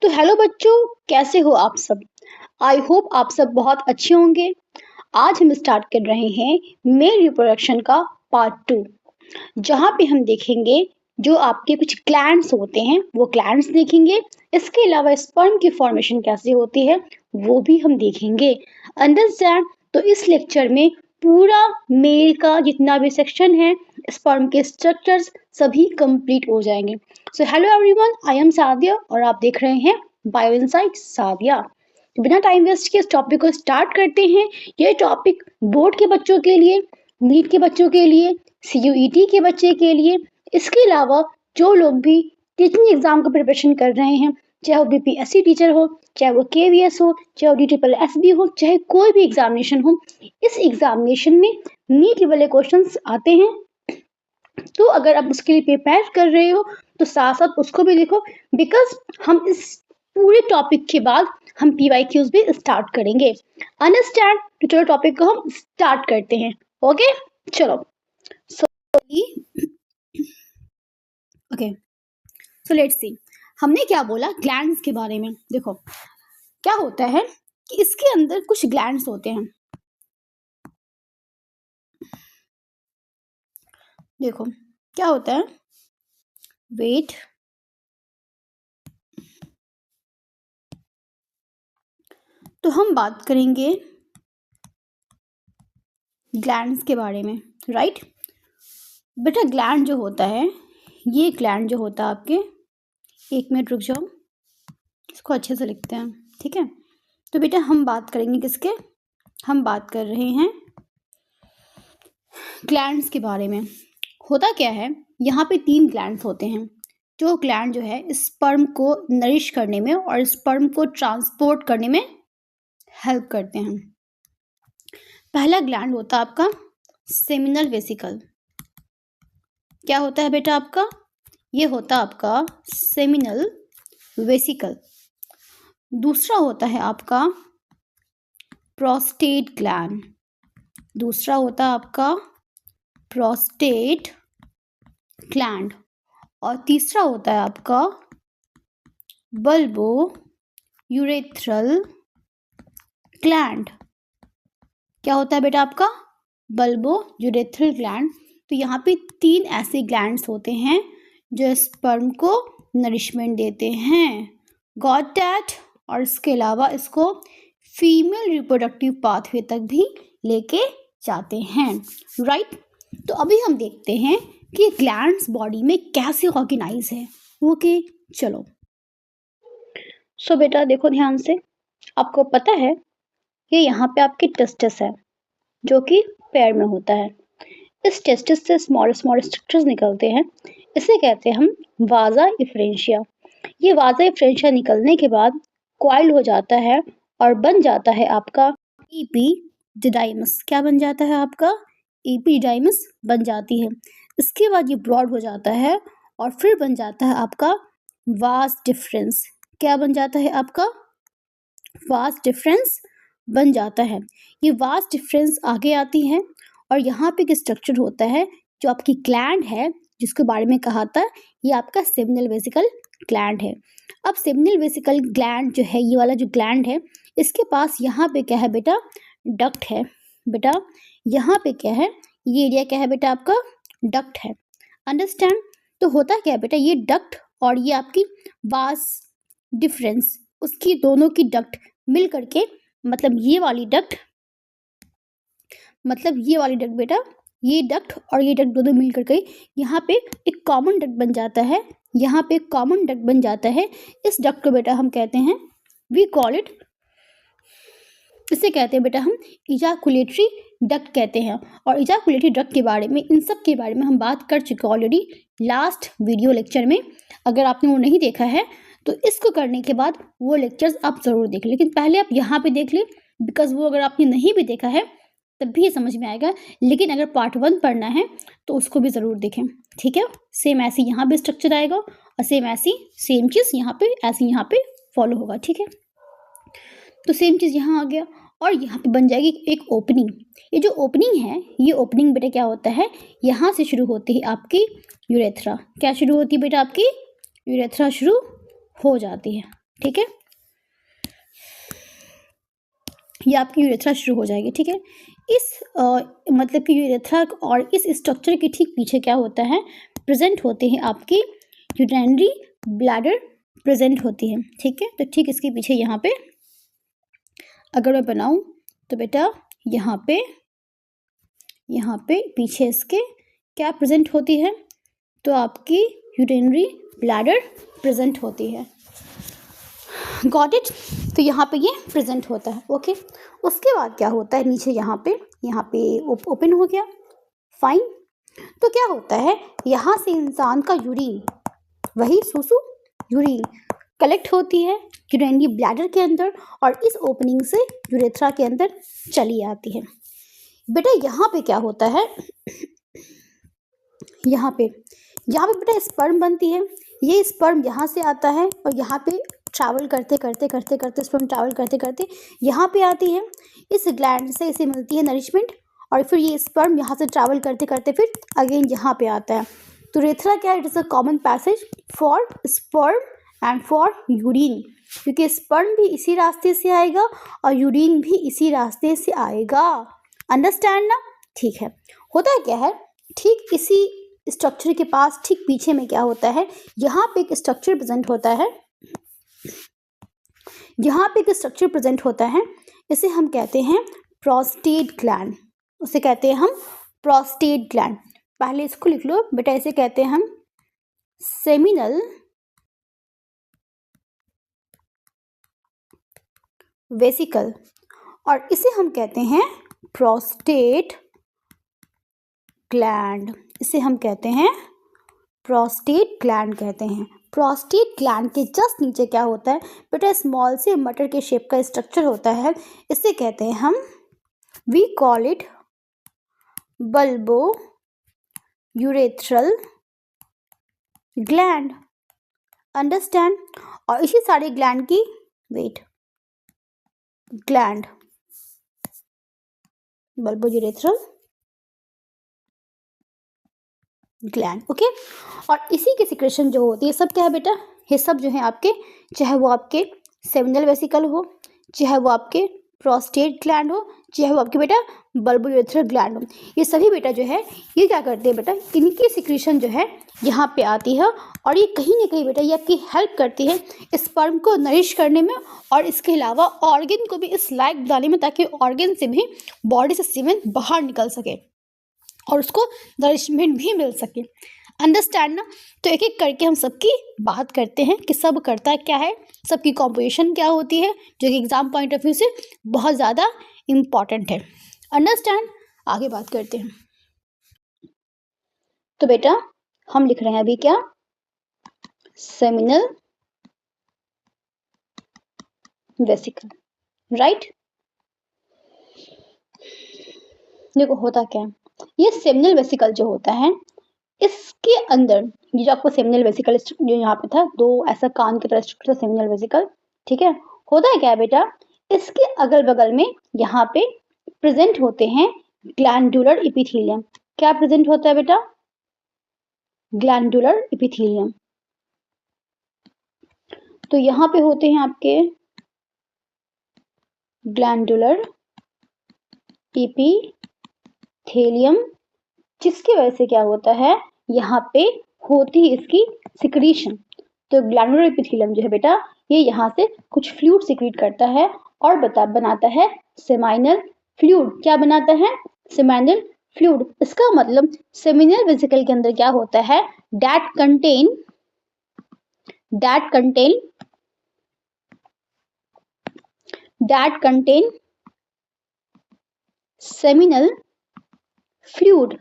तो हेलो बच्चों, कैसे हो आप सब। आई होप आप सब बहुत अच्छे होंगे। आज हम स्टार्ट कर रहे हैं मेल रिप्रोडक्शन का पार्ट 2, जहाँ पे हम देखेंगे जो आपके कुछ ग्लैंड्स होते हैं वो ग्लैंड्स देखेंगे। इसके अलावा स्पर्म की फॉर्मेशन कैसे होती है वो भी हम देखेंगे। अंडरस्टैंड। तो इस लेक्चर में पूरा मेल का जितना भी सेक्शन है, स्पर्म के स्ट्रक्चर्स सभी कंप्लीट हो जाएंगे। So hello everyone, I am Sadia और आप देख रहे हैं बायो इनसाइट सादिया। तो बिना टाइम वेस्ट के इस टॉपिक को स्टार्ट करते हैं। ये टॉपिक बोर्ड के बच्चों के लिए, नीट के बच्चों के लिए, सीयूईटी के बच्चे के लिए, इसके अलावा जो लोग भी टीचिंग एग्जाम का प्रिपरेशन कर रहे हैं, चाहे वो बीपीएससी टीचर हो, चाहे वो केवीएस हो, चाहे वो DSSB हो, चाहे कोई भी एग्जामिनेशन हो, इस एग्जामिनेशन में नीट वाले क्वेश्चंस आते हैं। तो अगर आप उसके लिए प्रिपेयर कर रहे हो तो साथ साथ उसको भी देखो, बिकॉज हम इस पूरे टॉपिक के बाद हम PYQs भी स्टार्ट करेंगे। अंडरस्टैंड। तो चलो टॉपिक को हम स्टार्ट करते हैं। ओके चलो। ओके सो लेट्स सी, हमने क्या बोला ग्लैंड्स के बारे में। देखो क्या होता है कि इसके अंदर कुछ ग्लैंड्स होते हैं। देखो क्या होता है, वेट, तो हम बात करेंगे ग्लैंड्स के बारे में, राइट। बेटा ग्लैंड जो होता है, ये ग्लैंड जो होता है आपके, एक मिनट रुक जाओ, इसको अच्छे से लिखते हैं, ठीक है। तो बेटा हम बात करेंगे किसके, हम बात कर रहे हैं ग्लैंड्स के बारे में। होता क्या है, यहाँ पे 3 ग्लैंड्स होते हैं जो ग्लैंड जो है स्पर्म को नरिश करने में और स्पर्म को ट्रांसपोर्ट करने में हेल्प करते हैं। पहला ग्लैंड होता है आपका सेमिनल वेसिकल। क्या होता है बेटा आपका, ये होता है आपका सेमिनल वेसिकल। दूसरा होता है आपका प्रोस्टेट ग्लैंड। दूसरा होता है आपका प्रोस्टेट ग्लैंड। और तीसरा होता है आपका बल्बो यूरेथ्रल ग्लैंड। क्या होता है बेटा आपका बल्बो यूरेथ्रल ग्लैंड। तो यहाँ पे 3 ऐसे ग्लैंड्स होते हैं जो स्पर्म को नरिशमेंट देते हैं, गॉट दैट। और इसके अलावा इसको फीमेल रिप्रोडक्टिव पाथवे तक भी लेके जाते हैं, राइट। तो अभी हम देखते हैं कि ग्लैंड्स बॉडी में कैसे ऑर्गेनाइज है। ओके चलो। सो बेटा देखो ध्यान से, आपको पता है ये यहाँ पे आपकी टेस्टिस है जो कि पैर में होता है। इस टेस्टिस से स्मॉल स्मॉल स्ट्रक्चर्स निकलते हैं, इसे कहते हैं हम वाजा इफ्रेंशिया। ये वाजा इफ्रेंशिया निकलने के बाद कॉइल हो जाता है और बन जाता है आपका एपिडिडाइमस। क्या बन जाता है आपका एपिडिडाइमस बन जाती है। इसके बाद ये ब्रॉड हो जाता है और फिर बन जाता है आपका वास डिफरेंस। क्या बन जाता है आपका वास डिफरेंस बन जाता है। ये वास डिफरेंस आगे आती है और यहाँ पे एक स्ट्रक्चर होता है जो आपकी ग्लैंड है, जिसके बारे में कहा था ये आपका सेमिनल वेसिकल ग्लैंड है। अब सेमिनल वेसिकल ग्लैंड जो है, ये वाला जो ग्लैंड है, इसके पास यहाँ पे क्या है बेटा, डक्ट है। बेटा यहाँ पे क्या है, ये एरिया क्या है बेटा आपका, डक्ट है। अंडरस्टैंड। तो होता क्या है बेटा, ये डक्ट और ये आपकी वास डिफरेंस, उसकी दोनों की डक्ट मिल करके, मतलब ये वाली डक्ट बेटा, ये डक्ट और ये डक्ट दोनों मिल करके यहाँ पे एक कॉमन डक्ट बन जाता है। यहाँ पे कॉमन डक्ट बन जाता है। इस डक्ट को बेटा हम कहते हैं, वी कॉल इट, इसे कहते हैं बेटा हम इजाकुलेटरी डक्ट कहते हैं। और इजाकुलेटरी डक्ट के बारे में, इन सब के बारे में हम बात कर चुके ऑलरेडी लास्ट वीडियो लेक्चर में। अगर आपने वो नहीं देखा है तो इसको करने के बाद वो लेक्चर्स आप ज़रूर देख लें, लेकिन पहले आप यहाँ पे देख लें, बिकॉज वो अगर आपने नहीं भी देखा है तब भी समझ में आएगा। लेकिन अगर पार्ट 1 पढ़ना है तो उसको भी ज़रूर देखें, ठीक है। सेम ऐसे यहाँ पे स्ट्रक्चर आएगा और सेम चीज़ यहाँ पे ऐसे यहाँ पे फॉलो होगा, ठीक है। तो सेम चीज़ यहाँ आ गया और यहाँ पे बन जाएगी एक ओपनिंग। ये जो ओपनिंग है, ये ओपनिंग बेटा क्या होता है, यहाँ से शुरू होती है आपकी यूरेथ्रा। क्या शुरू होती है बेटा आपकी, यूरेथ्रा शुरू हो जाती है, ठीक है, ये आपकी यूरेथ्रा शुरू हो जाएगी। ठीक है, इस मतलब कि यूरेथ्रा और इस स्ट्रक्चर के ठीक पीछे क्या होता है, प्रेजेंट होते हैं आपकी यूरिनरी ब्लैडर प्रेजेंट होती है। ठीक है, तो ठीक इसके पीछे यहाँ पे अगर मैं बनाऊं तो बेटा यहाँ पे पीछे इसके क्या प्रेजेंट होती है, तो आपकी यूरिनरी ब्लैडर प्रेजेंट होती है। गॉट इट, तो यहाँ पे ये प्रेजेंट होता है। ओके, उसके बाद क्या होता है, नीचे यहाँ पे ओपन हो गया, फाइन। तो क्या होता है, यहाँ से इंसान का यूरिन, वही सुसु यूरिन कलेक्ट होती है यूरिनरी ब्लैडर के अंदर और इस ओपनिंग से यूरेथ्रा के अंदर चली आती है। बेटा यहाँ पे क्या होता है, यहाँ पे बेटा स्पर्म बनती है। ये स्पर्म यहाँ से आता है और यहाँ पे ट्रैवल करते स्पर्म ट्रैवल करते यहाँ पे आती है। इस ग्लैंड से इसे मिलती है नरिशमेंट और फिर ये स्पर्म यहाँ से ट्रैवल करते फिर अगेन यहाँ पे आता है। तो यूरेथ्रा क्या है, it is a common passage for sperm and for urine, क्योंकि स्पर्म भी इसी रास्ते से आएगा और यूरिन भी इसी रास्ते से आएगा। अंडरस्टैंड ना? ठीक है, होता क्या है, ठीक इसी स्ट्रक्चर के पास ठीक पीछे में क्या होता है, यहाँ पे एक स्ट्रक्चर प्रेजेंट होता है, इसे हम कहते हैं प्रोस्टेट ग्लैंड। उसे कहते हैं हम प्रोस्टेट ग्लैंड। पहले इसको लिख लो बेटा, इसे कहते हैं हम सेमिनल वेसिकल और इसे हम कहते हैं प्रोस्टेट ग्लैंड। इसे हम कहते हैं प्रोस्टेट ग्लैंड कहते हैं। प्रोस्टेट ग्लैंड के जस्ट नीचे क्या होता है बेटा, स्मॉल से मटर के शेप का स्ट्रक्चर होता है, इसे कहते हैं हम, we call it bulbo urethral gland. Understand? और इसी सारे ग्लैंड की gland bulbo urethral gland. Okay, और इसी की सिक्रेशन जो होती है सब क्या है बेटा, ये सब जो है आपके, चाहे वो आपके सेमिनल वेसिकल हो, चाहे वो आपके प्रोस्टेट ग्लैंड हो, चाहे वो आपके बेटा बल्बो यूरेथ्रल ग्लैंड हो, ये सभी बेटा जो है ये क्या करते हैं बेटा, इनकी सिक्रेशन जो है यहाँ पे आती है और ये कहीं ना कहीं बेटा ये आपकी हेल्प करती है स्पर्म को नरिश करने में और इसके अलावा ऑर्गन को भी इस लायक बनाने में, ताकि ऑर्गन से भी बॉडी से सीमेन बाहर निकल सके और उसको नरिशमेंट भी मिल सके। अंडरस्टैंड ना? तो एक एक करके हम सबकी बात करते हैं कि सब करता है क्या है, सबकी कॉम्पोजिशन क्या होती है, जो कि एग्जाम पॉइंट ऑफ व्यू से बहुत ज़्यादा इम्पॉर्टेंट है। अंडरस्टैंड? आगे बात करते हैं। तो बेटा हम लिख रहे हैं अभी क्या, सेमिनल वेसिकल, राइट। देखो होता क्या है, ये सेमिनल वेसिकल जो होता है इसके अंदर, ये जो आपको सेमिनल वेसिकल जो यहाँ पे था, दो ऐसा कान की तरह स्ट्रक्चर था सेमिनल वेसिकल, ठीक है। होता है क्या है बेटा, इसके अगल बगल में यहाँ पे प्रेजेंट होते हैं ग्लैंडुलर एपिथेलियम। क्या प्रेजेंट होता है बेटा, ग्लैंडुलर एपिथेलियम। तो यहाँ पे होते हैं आपके ग्लैंडुलर एपिथेलियम, जिसकी वजह से क्या होता है, यहाँ पे होती है इसकी सिक्रीशन। तो ग्लैंडुलर एपिथेलियम जो है बेटा ये यहाँ से कुछ फ्लूइड सिक्रीट करता है और बनाता है सेमाइनल फ्लूइड। क्या बनाता है, सेमाइनल फ्लूइड। इसका मतलब सेमिनल वेसिकल के अंदर क्या होता है, दैट कंटेन सेमिनल फ्लूइड।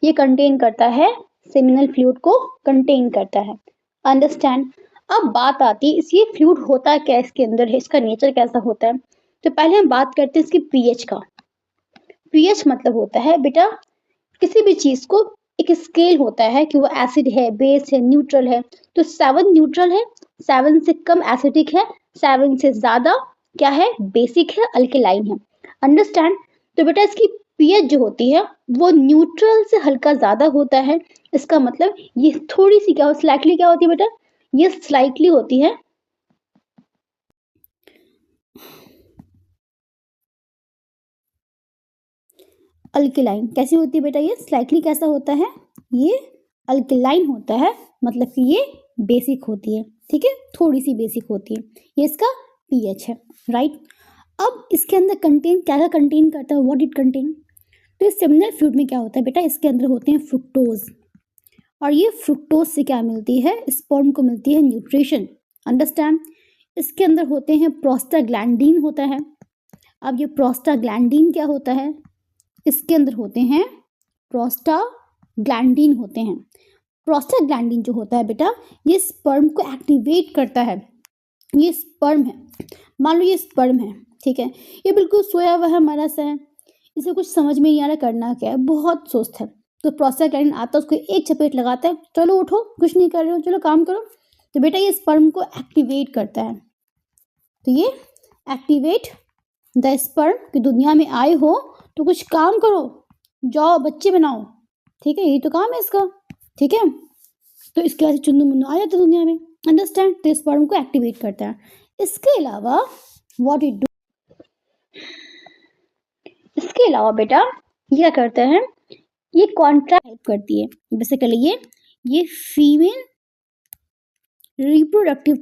ये कंटेन करता है, सेमिनल फ्लूइड को कंटेन करता है। अंडरस्टैंड? अब बात आती है ये फ्लूइड होता क्या इसके अंदर है, इसका नेचर कैसा होता है। तो पहले हम बात करते हैं इसकी पीएच का। पीएच मतलब होता है बेटा किसी भी चीज को एक स्केल होता है कि वो एसिड है, बेस है, न्यूट्रल है। तो 7 न्यूट्रल है, 7 से कम एसिडिक है, 7 से ज्यादा क्या है, बेसिक है, अल्केलाइन है। अंडरस्टैंड? तो बेटा इसकी पीएच जो होती है वो न्यूट्रल से हल्का ज्यादा होता है। इसका मतलब ये थोड़ी सी क्या हो, स्लाइटली क्या होती है बेटा, ये स्लाइटली होती है अल्कलाइन। कैसी होती है बेटा ये? स्लाइटली कैसा होता है? ये अल्कलाइन होता है, मतलब कि ये बेसिक होती है, ठीक है, थोड़ी सी बेसिक होती है। ये इसका पीएच है, राइट। अब इसके अंदर कंटेन क्या क्या कंटेन करता है, व्हाट इट कंटेन? तो इस सेमिनल फ्लूइड में क्या होता है बेटा? इसके अंदर होते हैं फ्रुक्टोज, और ये फ्रुक्टोज से क्या मिलती है? स्पर्म को मिलती है न्यूट्रिशन, अंडरस्टैंड। इसके अंदर होते हैं प्रोस्टाग्लैंडिन होता है। अब ये प्रोस्टाग्लैंडिन क्या होता है? इसके अंदर होते हैं प्रोस्टाग्लैंडिन होते हैं। प्रोस्टाग्लैंडिन जो होता है बेटा, ये स्पर्म को एक्टिवेट करता है। ये स्पर्म है, मान लो ये स्पर्म है, ठीक है, ये बिल्कुल सोया हुआ है, हमारा सा है, इसे कुछ समझ में नहीं आ रहा करना क्या है, बहुत सुस्त है। तो प्रोस्टाग्लैंडिन आता है, उसको एक चपेट लगाता है, चलो उठो, कुछ नहीं कर रहे हो, चलो काम करो। तो बेटा ये स्पर्म को एक्टिवेट करता है। तो ये एक्टिवेट द स्पर्म, कि दुनिया में आए हो तो कुछ काम करो, जाओ बच्चे बनाओ, ठीक है, यही तो काम है इसका, ठीक है। तो इसके वजह से चुन्नू मुन्नू आ जाते दुनिया में, अंडरस्टैंड। तो स्पर्म को एक्टिवेट करता है। इसके अलावा व्हाट इट डू, इसके अलावा बेटा ये क्या करता है? ये कॉन्ट्रैक्ट हेल्प करती है। बेसिकली ये फीमेल रिप्रोडक्टिव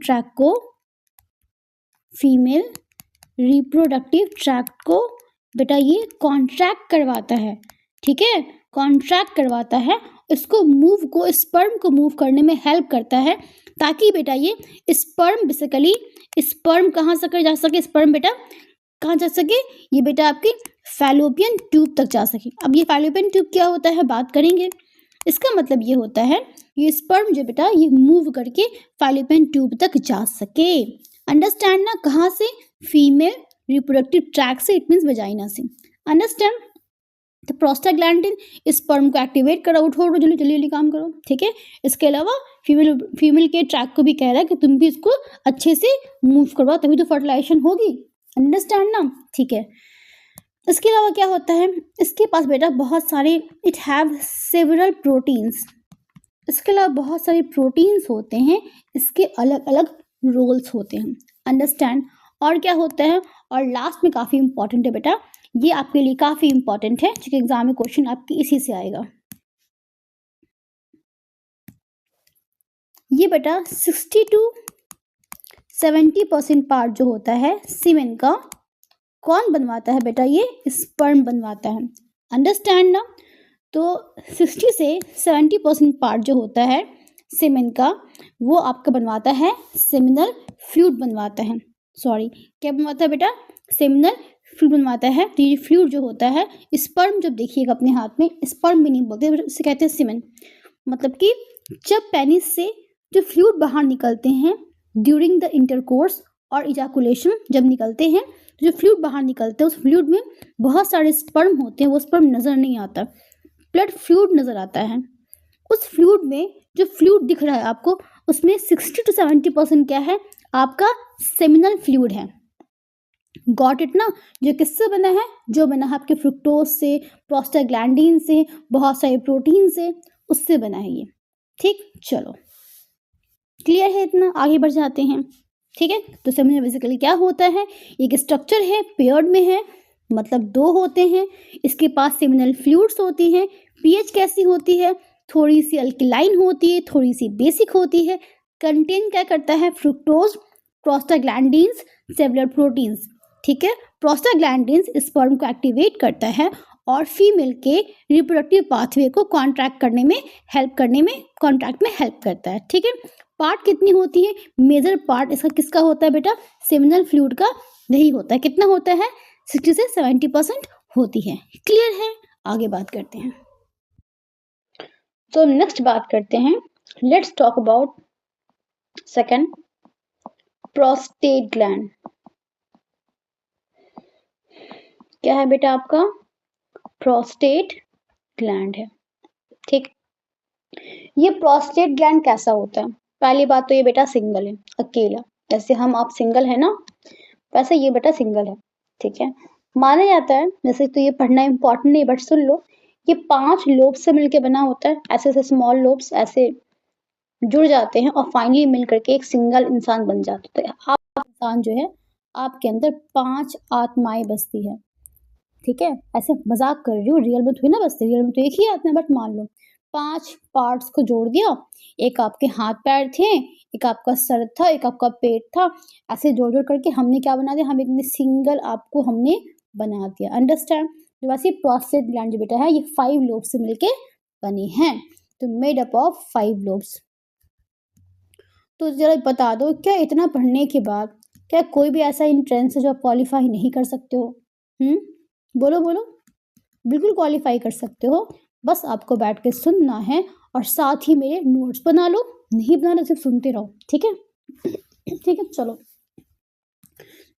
ट्रैक्ट को बेटा ये कॉन्ट्रैक्ट करवाता है, ठीक है, कॉन्ट्रैक्ट करवाता है। इसको मूव को, स्पर्म को मूव करने में हेल्प करता है, ताकि बेटा ये स्पर्म बेसिकली, स्पर्म कहाँ से जा सके? स्पर्म बेटा कहाँ जा सके? ये बेटा आपकी फैलोपियन ट्यूब तक जा सके। अब ये फैलोपियन ट्यूब क्या होता है, बात करेंगे। इसका मतलब ये होता है ये स्पर्म जो बेटा ये मूव करके फैलोपियन ट्यूब तक जा सके, अंडरस्टैंड ना? कहाँ से? फीमेल रिप्रोडक्टिव ट्रैक्ट से, इट मीन्स वेजाइना से, अंडरस्टैंड। तो प्रोस्टाग्लैंडिन स्पर्म को एक्टिवेट करो, उठो जल्दी जल्दी काम करो, ठीक है। इसके अलावा फीमेल के ट्रैक को भी कह रहा है कि तुम भी इसको अच्छे से मूव करवाओ, तभी तो फर्टिलाइजेशन होगी, अंडरस्टैंड ना? ठीक है। इसके अलावा क्या होता है? इसके पास बेटा बहुत सारे, इट हैव सेवरल प्रोटीन्स, इसके अलावा बहुत सारे प्रोटीन्स होते हैं, इसके अलग अलग रोल्स होते हैं, अंडरस्टैंड। और क्या होता है? और लास्ट में काफ़ी इंपॉर्टेंट है बेटा, ये आपके लिए काफ़ी इंपॉर्टेंट है, क्योंकि एग्जाम में क्वेश्चन आपकी इसी से आएगा। ये बेटा 60 to 70% पार्ट जो होता है सीमेन का, कौन बनवाता है बेटा? ये स्पर्म बनवाता है, अंडरस्टैंड ना? तो 60 से 70% पार्ट जो होता है सीमेन का, वो आपका बनवाता है सेमिनल फ्लूइड बनवाता है, सॉरी क्या बनवाता है बेटा? सेमिनल फ्लूइड बनवाता है। तो ये फ्लूइड जो होता है, स्पर्म जब देखिएगा अपने हाथ में, स्पर्म भी नहीं बोलते, इसे कहते हैं सीमेन। मतलब कि जब पेनिस से जो फ्लूइड बाहर निकलते हैं ड्यूरिंग द इंटरकोर्स और इजाकुलेशन, जब निकलते हैं तो जो फ्लूइड बाहर निकलते हैं, उस फ्लूइड में बहुत सारे स्पर्म होते हैं, वो स्पर्म नज़र नहीं आता, ब्लड फ्लूइड नज़र आता है। उस फ्लूइड में जो फ्लूइड दिख रहा है आपको, उसमें 60 to 70% क्या है? आपका सेमिनल फ्लूइड है। गॉट इट ना? जो किससे बना है? जो बना है आपके फ्रुक्टोज से, प्रोस्टाग्लैंडिन से, बहुत सारे प्रोटीन से, उससे बना है ये, ठीक। चलो क्लियर है इतना? आगे बढ़ जाते हैं, ठीक है। तो सेमिनल बेसिकली क्या होता है? एक स्ट्रक्चर है, पेयर्ड में है, मतलब दो होते हैं, इसके पास सेमिनल फ्लूइड्स होती हैं। पीएच कैसी होती है? थोड़ी सी अल्कलाइन होती है, थोड़ी सी बेसिक होती है। कंटेन क्या करता है? फ्रुक्टोज, प्रोस्टाग्लैंडिन्स, सेलुलर प्रोटीन्स, ठीक है। प्रोस्टाग्लैंडिन्स स्पर्म को एक्टिवेट करता है और फीमेल के रिप्रोडक्टिव पाथवे को कॉन्ट्रैक्ट में हेल्प करता है, ठीक है। पार्ट कितनी होती है? मेजर पार्ट इसका किसका होता है बेटा? सेमिनल फ्लूइड का नहीं होता है। कितना होता है? 60 से 70% होती है। क्लियर है? आगे बात करते हैं। तो नेक्स्ट बात करते हैं, let's talk about second, prostate gland. क्या है बेटा आपका? प्रोस्टेट ग्लैंड है, ठीक। ये प्रोस्टेट ग्लैंड कैसा होता है? पहली बात तो ये बेटा सिंगल है, अकेला, जैसे हम आप सिंगल है ना, वैसे ये बेटा सिंगल है, ठीक है। माना जाता है, वैसे तो ये पढ़ना इंपॉर्टेंट नहीं, बट सुन लो, ये 5 लोब से मिलके बना होता है, ऐसे ऐसे स्मॉल लोब्स ऐसे जुड़ जाते हैं और फाइनली मिल करके एक सिंगल इंसान बन जाता है। आप इंसान जो है, आपके अंदर 5 आत्माएं बसती है, ठीक है, ऐसे मजाक कर रही हूँ, रियल में थोड़ी ना बसते, रियल में तो एक ही हाथ में, बट मान लो 5 पार्ट्स को जोड़ दिया, एक आपके हाथ पैर थे, एक आपका सर था, एक आपका पेट था, ऐसे जोड़-जोड़ करके हमने क्या बना दिया, हम एक सिंगल आपको हमने बना दिया। अंडरस्टैंड? तो वैसे प्रोस्टेट ग्लैंड जो बेटा है ये 5 लोब से मिलके बनी है, तो मेड अप ऑफ 5 लोब्स। तो जरा बता दो, क्या इतना पढ़ने के बाद क्या कोई भी ऐसा एंट्रेंस है जो आप क्वालिफाई नहीं कर सकते हो? बोलो बोलो, बिल्कुल क्वालिफाई कर सकते हो, बस आपको बैठ के सुनना है और साथ ही मेरे नोट्स बना लो, नहीं बनाना सिर्फ सुनते रहो, ठीक है? ठीक है, चलो।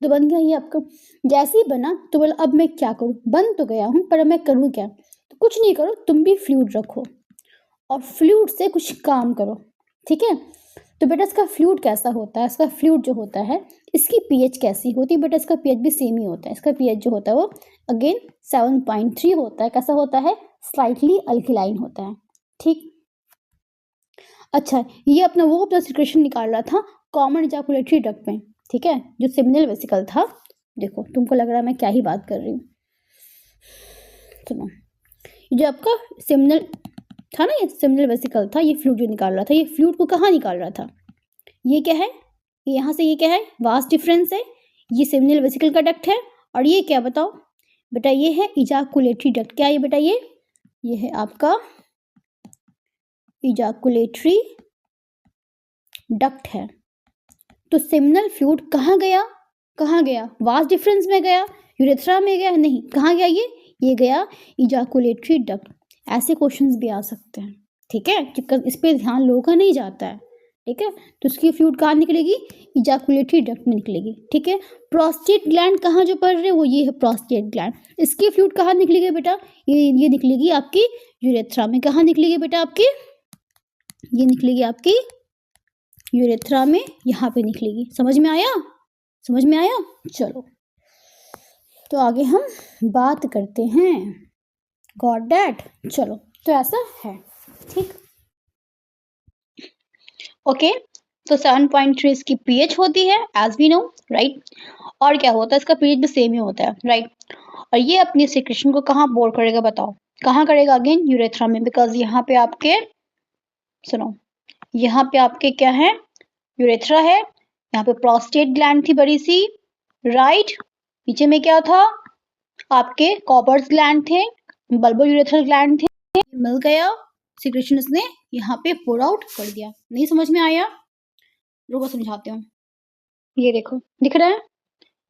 तो बन गया ये आपका। जैसे ही बना तो बोला अब मैं क्या करूँ, बन तो गया हूँ पर अब मैं करूँ क्या? तो कुछ नहीं करो, तुम भी फ्लूइड रखो और फ्लूइड से कुछ काम करो, ठीक है? तो बेटा इसका फ्लूइड कैसा होता है, इसका फ्लूइड जो होता है इसकी पीएच कैसी होती है बेटा, इसका पीएच भी सेम ही होता है, इसका पीएच जो होता है वो अगेन 7.3 होता है। कैसा होता है? स्लाइटली अल्कलाइन होता है, ठीक। अच्छा, ये अपना सिक्रेशन निकाल रहा था कॉमन इजैकुलेटरी डक्ट में, ठीक है, जो सेमिनल वेसिकल था। देखो तुमको लग रहा है मैं क्या ही बात कर रही हूँ, सुनो। जो आपका सेमिनल था ना, ये सेमिनल वेसिकल था, ये फ्लूइड जो निकाल रहा था, ये फ्लूइड को कहाँ निकाल रहा था? ये क्या है? यहाँ से ये क्या है? वास्ट डिफरेंस है। ये सेमिनल वेसिकल का डक्ट है और ये क्या बताओ बेटा? ये है इजैकुलेटरी डक्ट। क्या है बेटा? ये है आपका इजैकुलेटरी डक्ट है। तो सेमिनल फ्लूइड कहाँ गया? कहाँ गया? वास्ट डिफरेंस में गया, यूरेथ्रा में गया? नहीं, कहाँ गया? ये गया इजैकुलेटरी डक्ट। ऐसे क्वेश्चंस भी आ सकते हैं, ठीक है, इस पे ध्यान लोगों का नहीं जाता है, ठीक है। तो उसकी फ्लूइड कहाँ निकलेगी? इजैकुलेटरी डक्ट में निकलेगी, ठीक है। प्रोस्टेट ग्लैंड कहाँ जो पढ़ रहे हो, वो ये है प्रोस्टेट ग्लैंड। इसकी फ्लूइड कहाँ निकलेगी बेटा? ये निकलेगी आपकी यूरेथ्रा में। कहाँ निकलेगी बेटा आपकी? ये निकलेगी आपकी यूरेथ्रा में, यहाँ पे निकलेगी। समझ में आया? समझ में आया? चलो, तो आगे हम बात करते हैं। Got that? चलो, तो ऐसा है, ठीक। ओके, तो 7.3 इसकी पीएच होती है एज वी नो, राइट। और क्या होता है? इसका पीएच भी सेम ही होता है, राइट। और ये अपनी सिक्रेशन को कहाँ बोर करेगा बताओ? कहाँ करेगा? अगेन यूरेथ्रा में, बिकॉज यहाँ पे आपके, सुनो, यहाँ पे आपके क्या है? यूरेथ्रा है, यहाँ पे प्रोस्टेट ग्लैंड थी बड़ी सी, राइट। नीचे में क्या था? आपके कॉपर्स ग्लैंड थे, बल्बो यूरेथ्रल ग्लैंड थे। मिल गया, सिक्रेशन इसने यहाँ पे पोर आउट कर दिया। नहीं समझ में आया? रुको समझाते हूँ। ये देखो, दिख रहा है?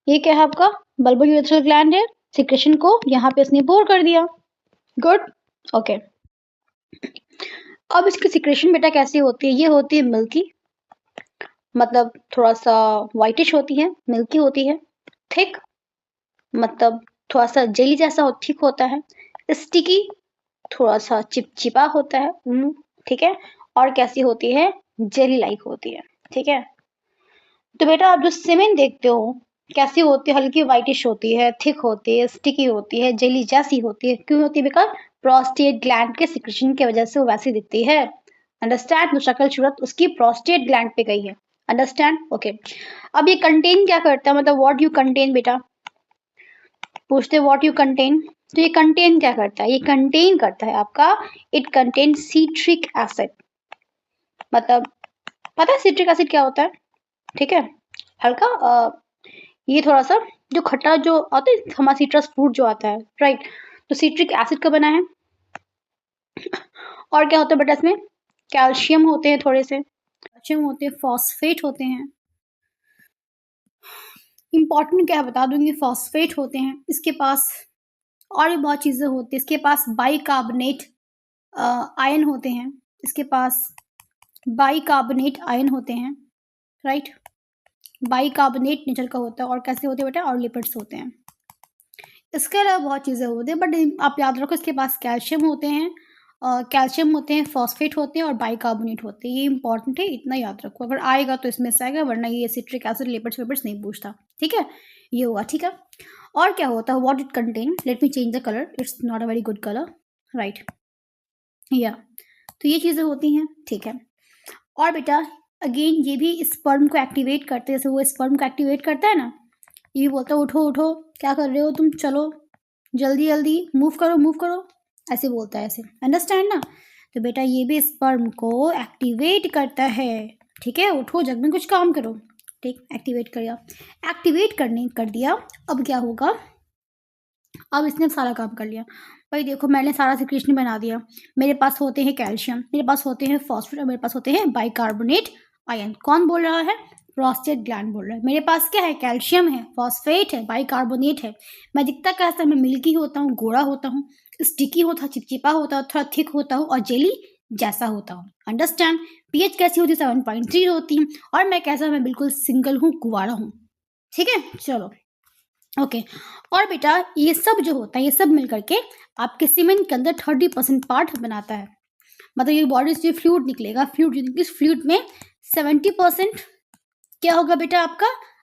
ये क्या है आपका? बल्बो यूरेथ्रल ग्लैंड है, सिक्रेशन को यहाँ पे इसने पोर कर दिया। Good, okay. अब इसकी सिक्रेशन बेटा कैसी होती है? ये होती है मिल्की, मतलब थोड़ा सा व्हाइटिश होती है, मिल्की होती है, थिक, मतलब थोड़ा सा जेली जैसा ठीक होता है, स्टिकी, थोड़ा सा चिपचिपा होता है, ठीक है। और कैसी होती है? जेली लाइक होती है, ठीक है। तो बेटा आप जो सीमेंट देखते हो कैसी होती है? हल्की व्हाइटिश होती है, थिक होती है, स्टिकी होती है, जेली जैसी होती है। क्यों होती है? बिकॉज प्रोस्टेट ग्लैंड के सिक्रेशन की वजह से वो वैसी दिखती है। अंडरस्टैंड? तो शक्ल सूरत उसकी प्रोस्टेट ग्लैंड पे गई है। अंडरस्टैंड? ओके। अब ये कंटेन क्या करता है, मतलब व्हाट यू कंटेन बेटा? पूछते व्हाट यू कंटेन, तो ये कंटेन क्या करता है? ये कंटेन करता है आपका, इट कंटेन सिट्रिक एसिड। मतलब पता है सिट्रिक एसिड क्या होता है? ठीक है, हल्का ये थोड़ा सा जो खट्टा जो आता है हमारा सिट्रस फ्रूट जो आता है, राइट। तो सिट्रिक एसिड का बना है। और क्या होता है बेटा इसमें? कैल्शियम होते हैं, थोड़े से कैल्शियम होते हैं, फॉस्फेट होते हैं। इंपॉर्टेंट क्या है बता दूंगी, फॉस्फेट होते हैं इसके पास, और भी बहुत चीज़ें होती हैं इसके पास। बाइकार्बोनेट आयन होते हैं इसके पास, बाइकार्बोनेट आयन होते हैं, राइट। बाइकार्बोनेट नेचर का होता है। और कैसे होते हैं बेटा? और लिपिड्स होते हैं। इसके अलावा बहुत चीज़ें होती हैं, बट आप याद रखो इसके पास कैल्शियम होते हैं, फॉस्फेट होते हैं और बाइकार्बोनेट होते हैं। ये इंपॉर्टेंट है, इतना याद रखो। अगर आएगा तो इसमें से आएगा, वरना ये सिट्रिक एसिड लिपिड्स विपिड्स नहीं पूछता, ठीक है। ये होगा, ठीक है। और क्या होता है? What it contain, let me change the colour, it's not a very good colour, right. या तो ये चीज़ें होती हैं, ठीक है। और बेटा अगेन ये भी स्पर्म को एक्टिवेट करते हैं, जैसे वो स्पर्म को एक्टिवेट करता है ना, ये भी बोलता है उठो उठो, क्या कर रहे हो तुम, चलो जल्दी जल्दी मूव करो, ऐसे बोलता है, ऐसे, अंडरस्टैंड ना। तो बेटा ये भी स्पर्म को एक्टिवेट करता है, ठीक है। उठो, जग में कुछ काम करो, ठीक। एक्टिवेट कर दिया। अब क्या होगा, अब इसने सारा काम कर लिया। भाई देखो, मैंने सारा सिक्रीशन बना दिया। मेरे पास होते हैं कैल्शियम, मेरे पास होते हैं फॉस्फेट और मेरे पास होते हैं बाइकार्बोनेट आयन। कौन बोल रहा है, प्रोस्टेट ग्लैंड बोल रहा है। मेरे पास क्या है, कैल्शियम है, फॉस्फेट है, बाइकार्बोनेट है। मैं दिखता कैसा, मैं मिल्की होता हूँ, गोरा होता हूँ, स्टिकी होता हूँ, चिपचिपा होता हूँ, थोड़ा थिक होता हूँ और जेली जैसा होता हूँ, अंडरस्टैंड। पीएच कैसी होती है, 7.3 होती है। और मैं कैसा, मैं बिल्कुल सिंगल हूँ, कुंवारा हूँ, ठीक है। चलो ओके। और बेटा ये सब जो होता है, ये सब मिल करके आपके सीमेंट के अंदर 30% पार्ट बनाता है। मतलब ये बॉडी से फ्लूइड निकलेगा, इस फ्लूइड में 70% क्या होगा बेटा,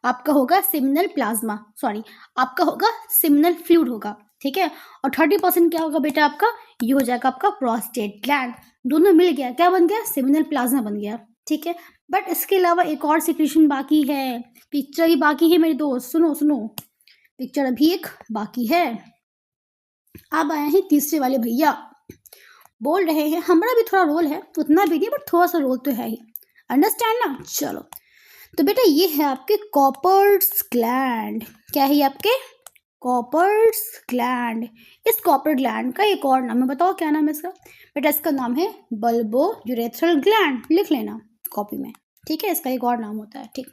आपका होगा सेमिनल प्लाज्मा, सॉरी आपका होगा सेमिनल फ्लूइड होगा, ठीक है। और 30% क्या होगा बेटा आपका, ये हो जाएगा आपका प्रोस्टेट ग्लैंड। दोनों मिल गया, क्या बन गया, सेमिनल प्लाज्मा बन गया, ठीक है। बट इसके अलावा एक और सिक्रीशन बाकी है, पिक्चर ही बाकी है मेरे दोस्त, सुनो, पिक्चर अभी एक बाकी है। अब आए हैं तीसरे वाले भैया, बोल रहे हैं हमारा भी थोड़ा रोल है, उतना भी नहीं बट थोड़ा सा रोल तो है ही, अंडरस्टैंड ना। चलो तो बेटा ये है आपके कॉपर्स ग्लैंड। क्या है ये आपके, कॉपर्स ग्लैंड। इस कॉपर ग्लैंड का एक और नाम है, बताओ क्या नाम है इसका। बेटा इसका नाम है बल्बोयूरेथ्रल ग्लैंड, लिख लेना कॉपी में, ठीक है। इसका एक और नाम होता है, ठीक।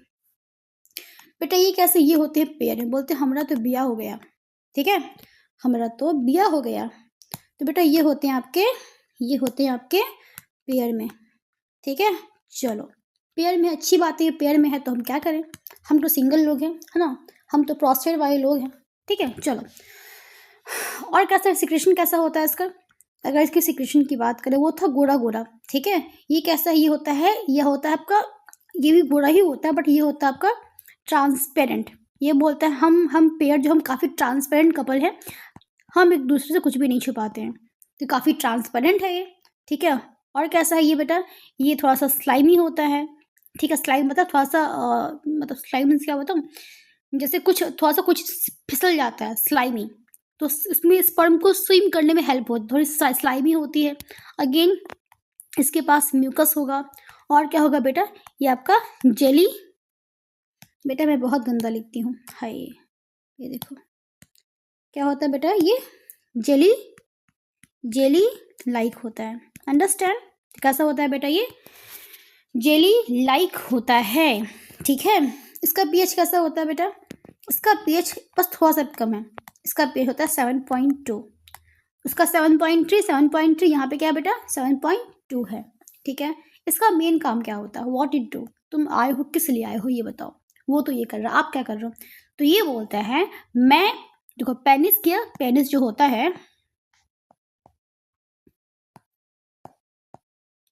बेटा ये कैसे, ये होते हैं पेयर में, बोलते हैं हमारा तो बिया हो गया, ठीक है, हमारा तो बिया हो गया। तो बेटा ये होते हैं आपके पेयर में, ठीक है। चलो पेयर में अच्छी बात है, पेयर में है तो हम क्या करें, हम तो सिंगल लोग हैं, है ना, हम तो प्रोस्टेट वाले लोग हैं, ठीक है। चलो और कैसा सिक्रेशन कैसा होता है इसका, अगर इसकी सिक्रेशन की बात करें, वो था गोरा, ठीक है। ये कैसा, ये होता है आपका, ये भी गोरा ही होता है बट ये होता है आपका ट्रांसपेरेंट। ये बोलता है हम पेयर जो, हम काफ़ी ट्रांसपेरेंट कपल हैं, हम एक दूसरे से कुछ भी नहीं छुपाते हैं, तो काफ़ी ट्रांसपेरेंट है ये, ठीक है। और कैसा है ये बेटा, ये थोड़ा सा स्लाइमी होता है, ठीक है। स्लाइम मतलब थोड़ा सा मतलब स्लाइम मीन्स क्या बताऊँ, जैसे थोड़ा सा कुछ फिसल जाता है, स्लाइमी, तो इसमें स्पर्म को स्विम करने में हेल्प होती है, थोड़ी स्लाइमी होती है। अगेन इसके पास म्यूकस होगा। और क्या होगा बेटा, ये आपका जेली, बेटा मैं बहुत गंदा लिखती हूँ, हाय ये देखो क्या होता है बेटा, ये जेली लाइक होता है, अंडरस्टैंड। कैसा होता है बेटा, ये जेली लाइक होता है, ठीक है। इसका पीएच कैसा होता है बेटा, इसका पीएच बस थोड़ा सा कम है, इसका पीएच होता है 7.2, उसका 7.3 यहाँ पे क्या बेटा 7.2 है, ठीक है। इसका मेन काम क्या होता है, व्हाट इट डू, तुम आए हो किस लिए आए हो ये बताओ। वो तो ये कर रहा, आप क्या कर रहे हो, तो ये बोलता है मैं, देखो पेनिस जो होता है,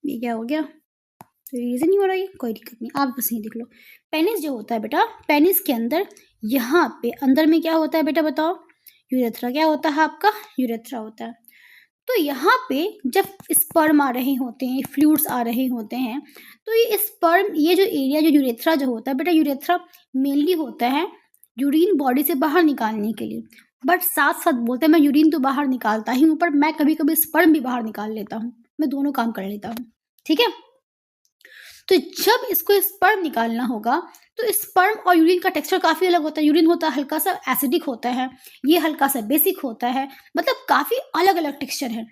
ये क्या हो गया, तो रीज़न नहीं हो रहा, ये कोई दिक्कत नहीं, आप बस यही देख लो। पेनिस जो होता है बेटा, पेनिस के अंदर यहाँ पे अंदर में क्या होता है बेटा बताओ, यूरेथ्रा। क्या होता है आपका, यूरेथ्रा होता है। तो यहाँ पे जब स्पर्म आ रहे होते हैं, फ्लूइड्स आ रहे होते हैं, तो ये स्पर्म, ये जो एरिया जो यूरेथ्रा जो होता है बेटा, यूरेथ्रा मेनली होता है यूरिन बॉडी से बाहर निकालने के लिए, बट साथ साथ बोलते हैं मैं यूरिन तो बाहर निकालता ही हूँ, पर मैं कभी कभी स्पर्म भी बाहर निकाल लेता हूँ, मैं दोनों काम कर लेता हूँ, ठीक है। तो जब इसको स्पर्म निकालना होगा, तो स्पर्म और यूरिन का टेक्सचर काफ़ी अलग होता है। यूरिन होता है हल्का सा एसिडिक होता है, ये हल्का सा बेसिक होता है, मतलब काफ़ी अलग अलग टेक्सचर है,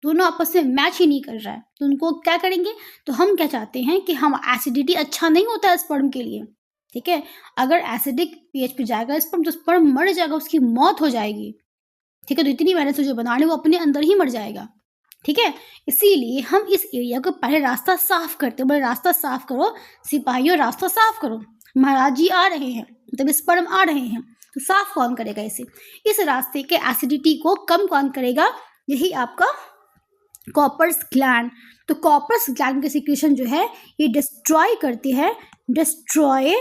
दोनों आपस में मैच ही नहीं कर रहा है। तो उनको क्या करेंगे, तो हम क्या चाहते हैं कि हम एसिडिटी अच्छा नहीं होता है स्पर्म के लिए, ठीक है। अगर एसिडिक पीएच पे जाएगा स्पर्म, तो स्पर्म मर जाएगा, उसकी मौत हो जाएगी, ठीक है। तो इतनी मेहनत से जो बना रहे वो अपने अंदर ही मर जाएगा, ठीक है। इसीलिए हम इस एरिया को पहले रास्ता साफ करते हैं, बोले रास्ता साफ करो सिपाहियों, रास्ता साफ करो, महाराज जी आ रहे हैं, मतलब स्पर्म आ रहे हैं, तो साफ कौन करेगा इसे, इस रास्ते के एसिडिटी को कम कौन करेगा, यही आपका कॉपर्स ग्लैंड। तो कॉपर्स ग्लैंड की सिक्रीशन जो है ये डिस्ट्रॉय करती है, डिस्ट्रॉय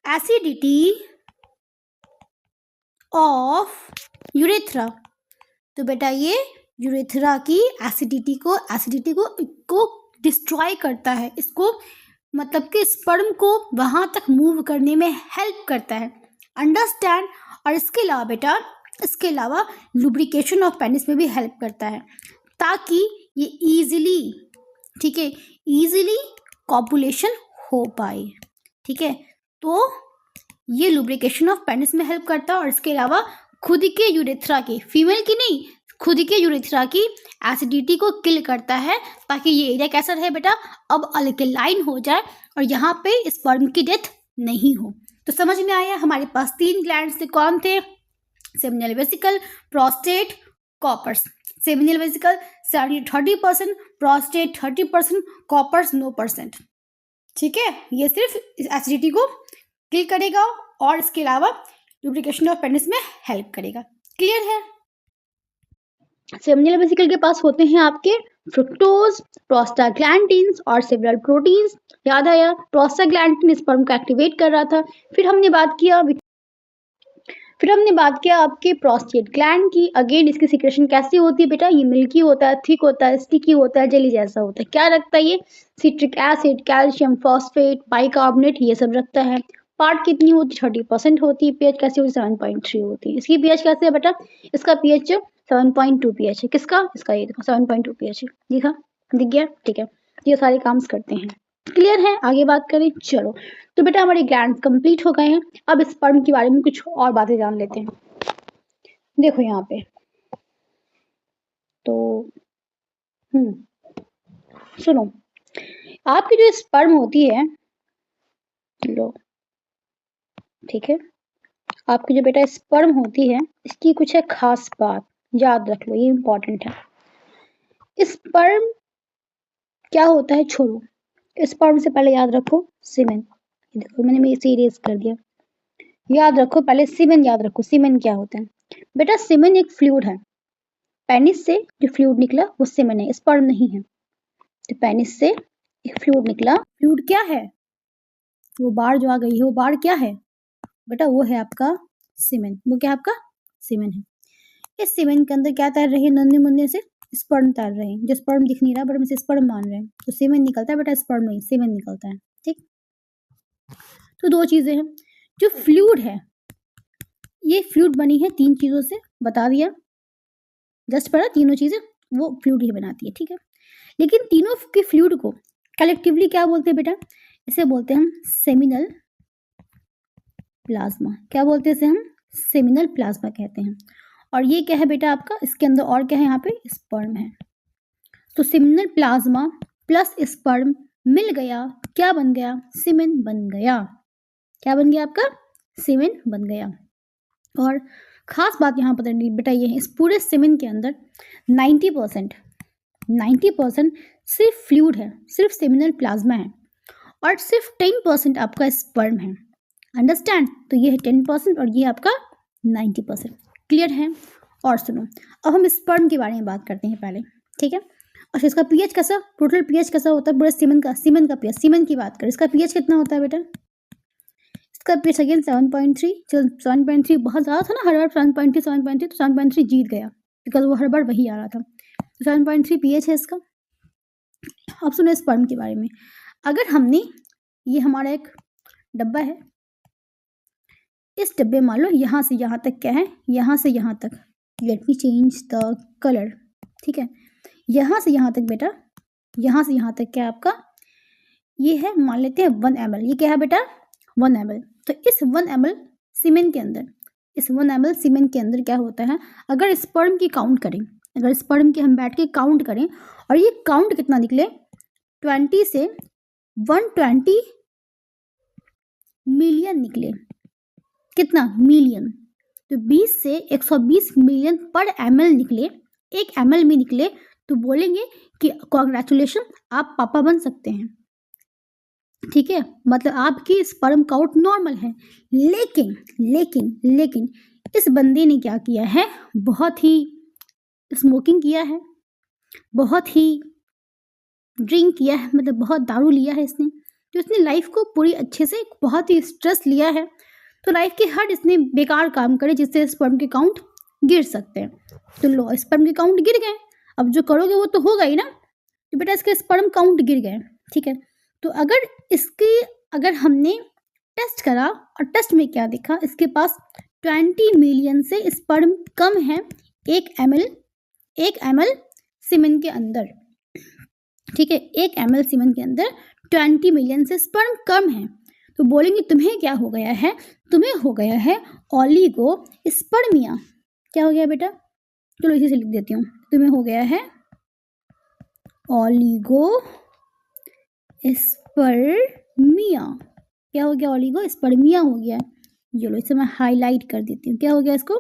एसिडिटी ऑफ यूरेथ्रा। तो बेटा ये यूरेथ्रा की एसिडिटी को डिस्ट्रॉय करता है, इसको मतलब कि स्पर्म को वहाँ तक मूव करने में हेल्प करता है, अंडरस्टैंड। और इसके अलावा बेटा इसके अलावा लुब्रिकेशन ऑफ पेनिस में भी हेल्प करता है ताकि ये ईजिली, ठीक है, ईजिली कॉपुलेशन हो पाए, ठीक है। तो ये लुब्रिकेशन ऑफ पेनिस में हेल्प करता है और इसके अलावा खुद के यूरेथ्रा की, फीमेल की नहीं, खुद के यूरेथ्रा की एसिडिटी को किल करता है ताकि ये एरिया कैसा रहे बेटा, अब अल्कलाइन हो जाए और यहाँ पे स्पर्म की डेथ नहीं हो। तो समझ में आया, हमारे पास 3 ग्लैंड्स थे, कौन थे? Seminal vesicle, prostate, Cowper's. Seminal vesicle 30%, prostate 30%, Cowper's 9%, ठीक है। ये सिर्फ एसिडिटी को किल करेगा और इसके अलावा लुब्रिकेशन ऑफ पेनिस में हेल्प करेगा। क्लियर है? सेमिनल वेसिकल के पास होते हैं आपके फ्रुक्टोज, प्रोस्टाग्लैंडिन्स और सेवरल प्रोटीन्स। याद आया, प्रोस्टाग्लैंडिन स्पर्म को एक्टिवेट कर रहा था। फिर हमने बात किया आपके प्रोस्टेट ग्लैंड की। अगेन इसकी सिक्रेशन कैसी होती है बेटा? ये मिल्की होता है, थिक होता है, स्टिकी होता है, जेली जैसा होता है। क्या रखता है ये? Citric acid, calcium, phosphate, bicarbonate, ये सब रखता है। पार्ट कितनी होती है? 30% होती है। पीएच कैसी होती है? 7.3 होती है। इसकी पीएच कैसे है बेटा? इसका पीएच 7.2 पीएच है। किसका? इसका, ये देखो 7.2 पीएच है। दिखा? दिख गया? ठीक है, ये सारे काम करते हैं। क्लियर है? आगे बात करें, चलो। तो बेटा हमारे ग्लैंड्स कंप्लीट हो गए हैं। अब स्पर्म के बारे में कुछ और बातें जान लेते हैं। देखो यहाँ पे तो सुनो, आपकी जो स्पर्म होती है, लो, ठीक है, आपकी जो बेटा स्पर्म होती है, इसकी कुछ है खास बात, याद रख लो, ये इंपॉर्टेंट है। स्पर्म क्या होता है? छोड़ो, स्पर्म से पहले याद रखो सीमेन। देखो मैंने इसे इरेज कर दिया। याद रखो पहले सीमेन, याद रखो सीमेन क्या होता है बेटा? सीमेन एक फ्लूइड है। पेनिस से जो फ्लूइड निकला वो सीमेन है, स्पर्म नहीं है। तो पेनिस से एक फ्लूइड निकला, फ्लूइड क्या है? वो बाढ़ जो आ गई है, वो बाढ़ क्या है बेटा? वो है आपका सीमेन। वो क्या आपका? सीमेन है। इस सीमेन के अंदर क्या तैर रही है? नन्हे मुन्ने से स्पर्म तैर रहे हैं। जो स्पर्म दिख नहीं रहा बट हम इसे स्पर्म मान रहे हैं। तो सीमेन निकलता है बेटा, स्पर्म नहीं, सीमेन निकलता है, ठीक। तो 2 चीजें हैं। जो फ्लूइड है, ये फ्लूइड बनी है 3 चीजों से, बता दिया, जस्ट पढ़ा, तीनों चीजें वो फ्लूइड ही बनाती है, ठीक है। लेकिन तीनों के फ्लूइड को कलेक्टिवली क्या बोलते हैं बेटा? इसे बोलते हैं हम सेमिनल प्लाज्मा। क्या बोलते हैं इसे? हम सेमिनल प्लाज्मा कहते हैं। और ये क्या है बेटा आपका? इसके अंदर और क्या है? यहाँ पे स्पर्म है। तो सेमिनल प्लाज्मा प्लस स्पर्म मिल गया, क्या बन गया? सीमेन बन गया। क्या बन गया आपका? सीमेन बन गया। और खास बात यहाँ पर बेटा ये है, इस पूरे सीमेन के अंदर 90% सिर्फ फ्लूइड है, सिर्फ सेमिनल प्लाज्मा है, और सिर्फ 10% आपका स्पर्म है। अंडरस्टैंड? तो ये है 10% और ये आपका 90%। क्लियर है? और सुनो, अब हम स्पर्म के बारे में बात करते हैं पहले, ठीक है। और इसका पीएच कैसा, टोटल पीएच कैसा होता है पूरे सीमेन का पीएच? सीमेन की बात करें, इसका पीएच कितना होता है बेटा? इसका पीएच अगेन 7.3। चलो 7.3 बहुत ज़्यादा था ना, हर बार 7.3 तो 7.3 जीत गया बिकॉज वो हर बार वही आ रहा था। तो 7.3 पीएच है इसका। अब सुनो स्पर्म के बारे में। अगर हमने, ये हमारा एक डब्बा है, इस डब्बे मान लो यहाँ से यहाँ तक क्या है? यहाँ से यहाँ तक, let me change the colour, ठीक है। यहाँ से यहाँ तक बेटा, यहाँ से यहाँ तक क्या आपका? ये है, मान लेते हैं 1 ml। ये क्या है बेटा? 1 ml। तो इस 1 ml सीमेन के अंदर, इस 1 ml सीमेन के अंदर क्या होता है? अगर स्पर्म की काउंट करें, अगर स्पर्म की हम बैठ के काउंट करें और ये काउंट कितना निकले? 20 से 120 मिलियन निकले। कितना? मिलियन। तो 20 से 120 मिलियन पर ml निकले, 1 ml में निकले, तो बोलेंगे कि कॉन्ग्रेचुलेशन, आप पापा बन सकते हैं, ठीक है। मतलब आपकी स्पर्म काउंट नॉर्मल है। लेकिन लेकिन लेकिन इस बंदे ने क्या किया है? बहुत ही स्मोकिंग किया है, बहुत ही ड्रिंक किया है, मतलब बहुत दारू लिया है इसने। तो इसने लाइफ को पूरी अच्छे से, बहुत ही स्ट्रेस लिया है। तो लाइफ के हर इसने बेकार काम करे जिससे स्पर्म के काउंट गिर सकते हैं। तो लो, स्पर्म के काउंट गिर गए। अब जो करोगे वो तो होगा ही ना। तो बेटा इसके स्पर्म काउंट गिर गए, ठीक है। तो अगर हमने टेस्ट करा और टेस्ट में क्या देखा? इसके पास 20 मिलियन से स्पर्म कम है 1 ml सीमेन के अंदर, ठीक है, 1 ml सीमेन के अंदर 20 मिलियन से स्पर्म कम है। तो बोलेंगे तुम्हें क्या हो गया है, तुम्हें हो गया है ओलिगो स्पर्मिया। क्या हो गया बेटा, चलो इसी से लिख देती हूँ, तुम्हें हो गया है ओलिगो स्पर्मिया। क्या हो गया, ओलिगो स्पर्मिया हो गया। चलो इसे मैं हाईलाइट कर देती हूँ, क्या हो गया इसको,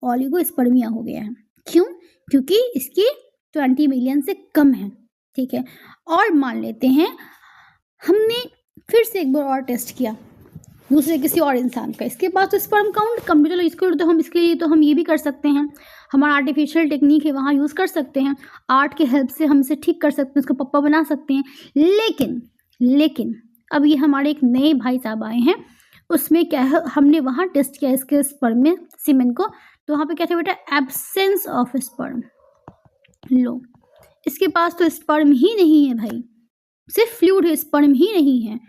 ओलिगो स्पर्मिया हो गया है। क्यों, क्योंकि इसकी 20 मिलियन से कम है, ठीक है। और मान लेते हैं हमने फिर से एक बार और टेस्ट किया दूसरे किसी और इंसान का, इसके पास तो स्पर्म काउंट कम, चलो इसको तो हम इसके लिए तो हम ये भी कर सकते हैं, हमारा आर्टिफिशियल टेक्निक है वहाँ यूज़ कर सकते हैं, आर्ट के हेल्प से हम इसे ठीक कर सकते हैं, उसको पप्पा बना सकते हैं। लेकिन अब ये हमारे एक नए भाई साहब आए हैं, उसमें क्या है, हमने वहाँ टेस्ट किया इसके स्पर्म में सीमेन को, तो वहाँ पे क्या था बेटा, एब्सेंस ऑफ स्पर्म। लो, इसके पास तो स्पर्म ही नहीं है भाई, सिर्फ फ्लूइड है, स्पर्म ही नहीं है,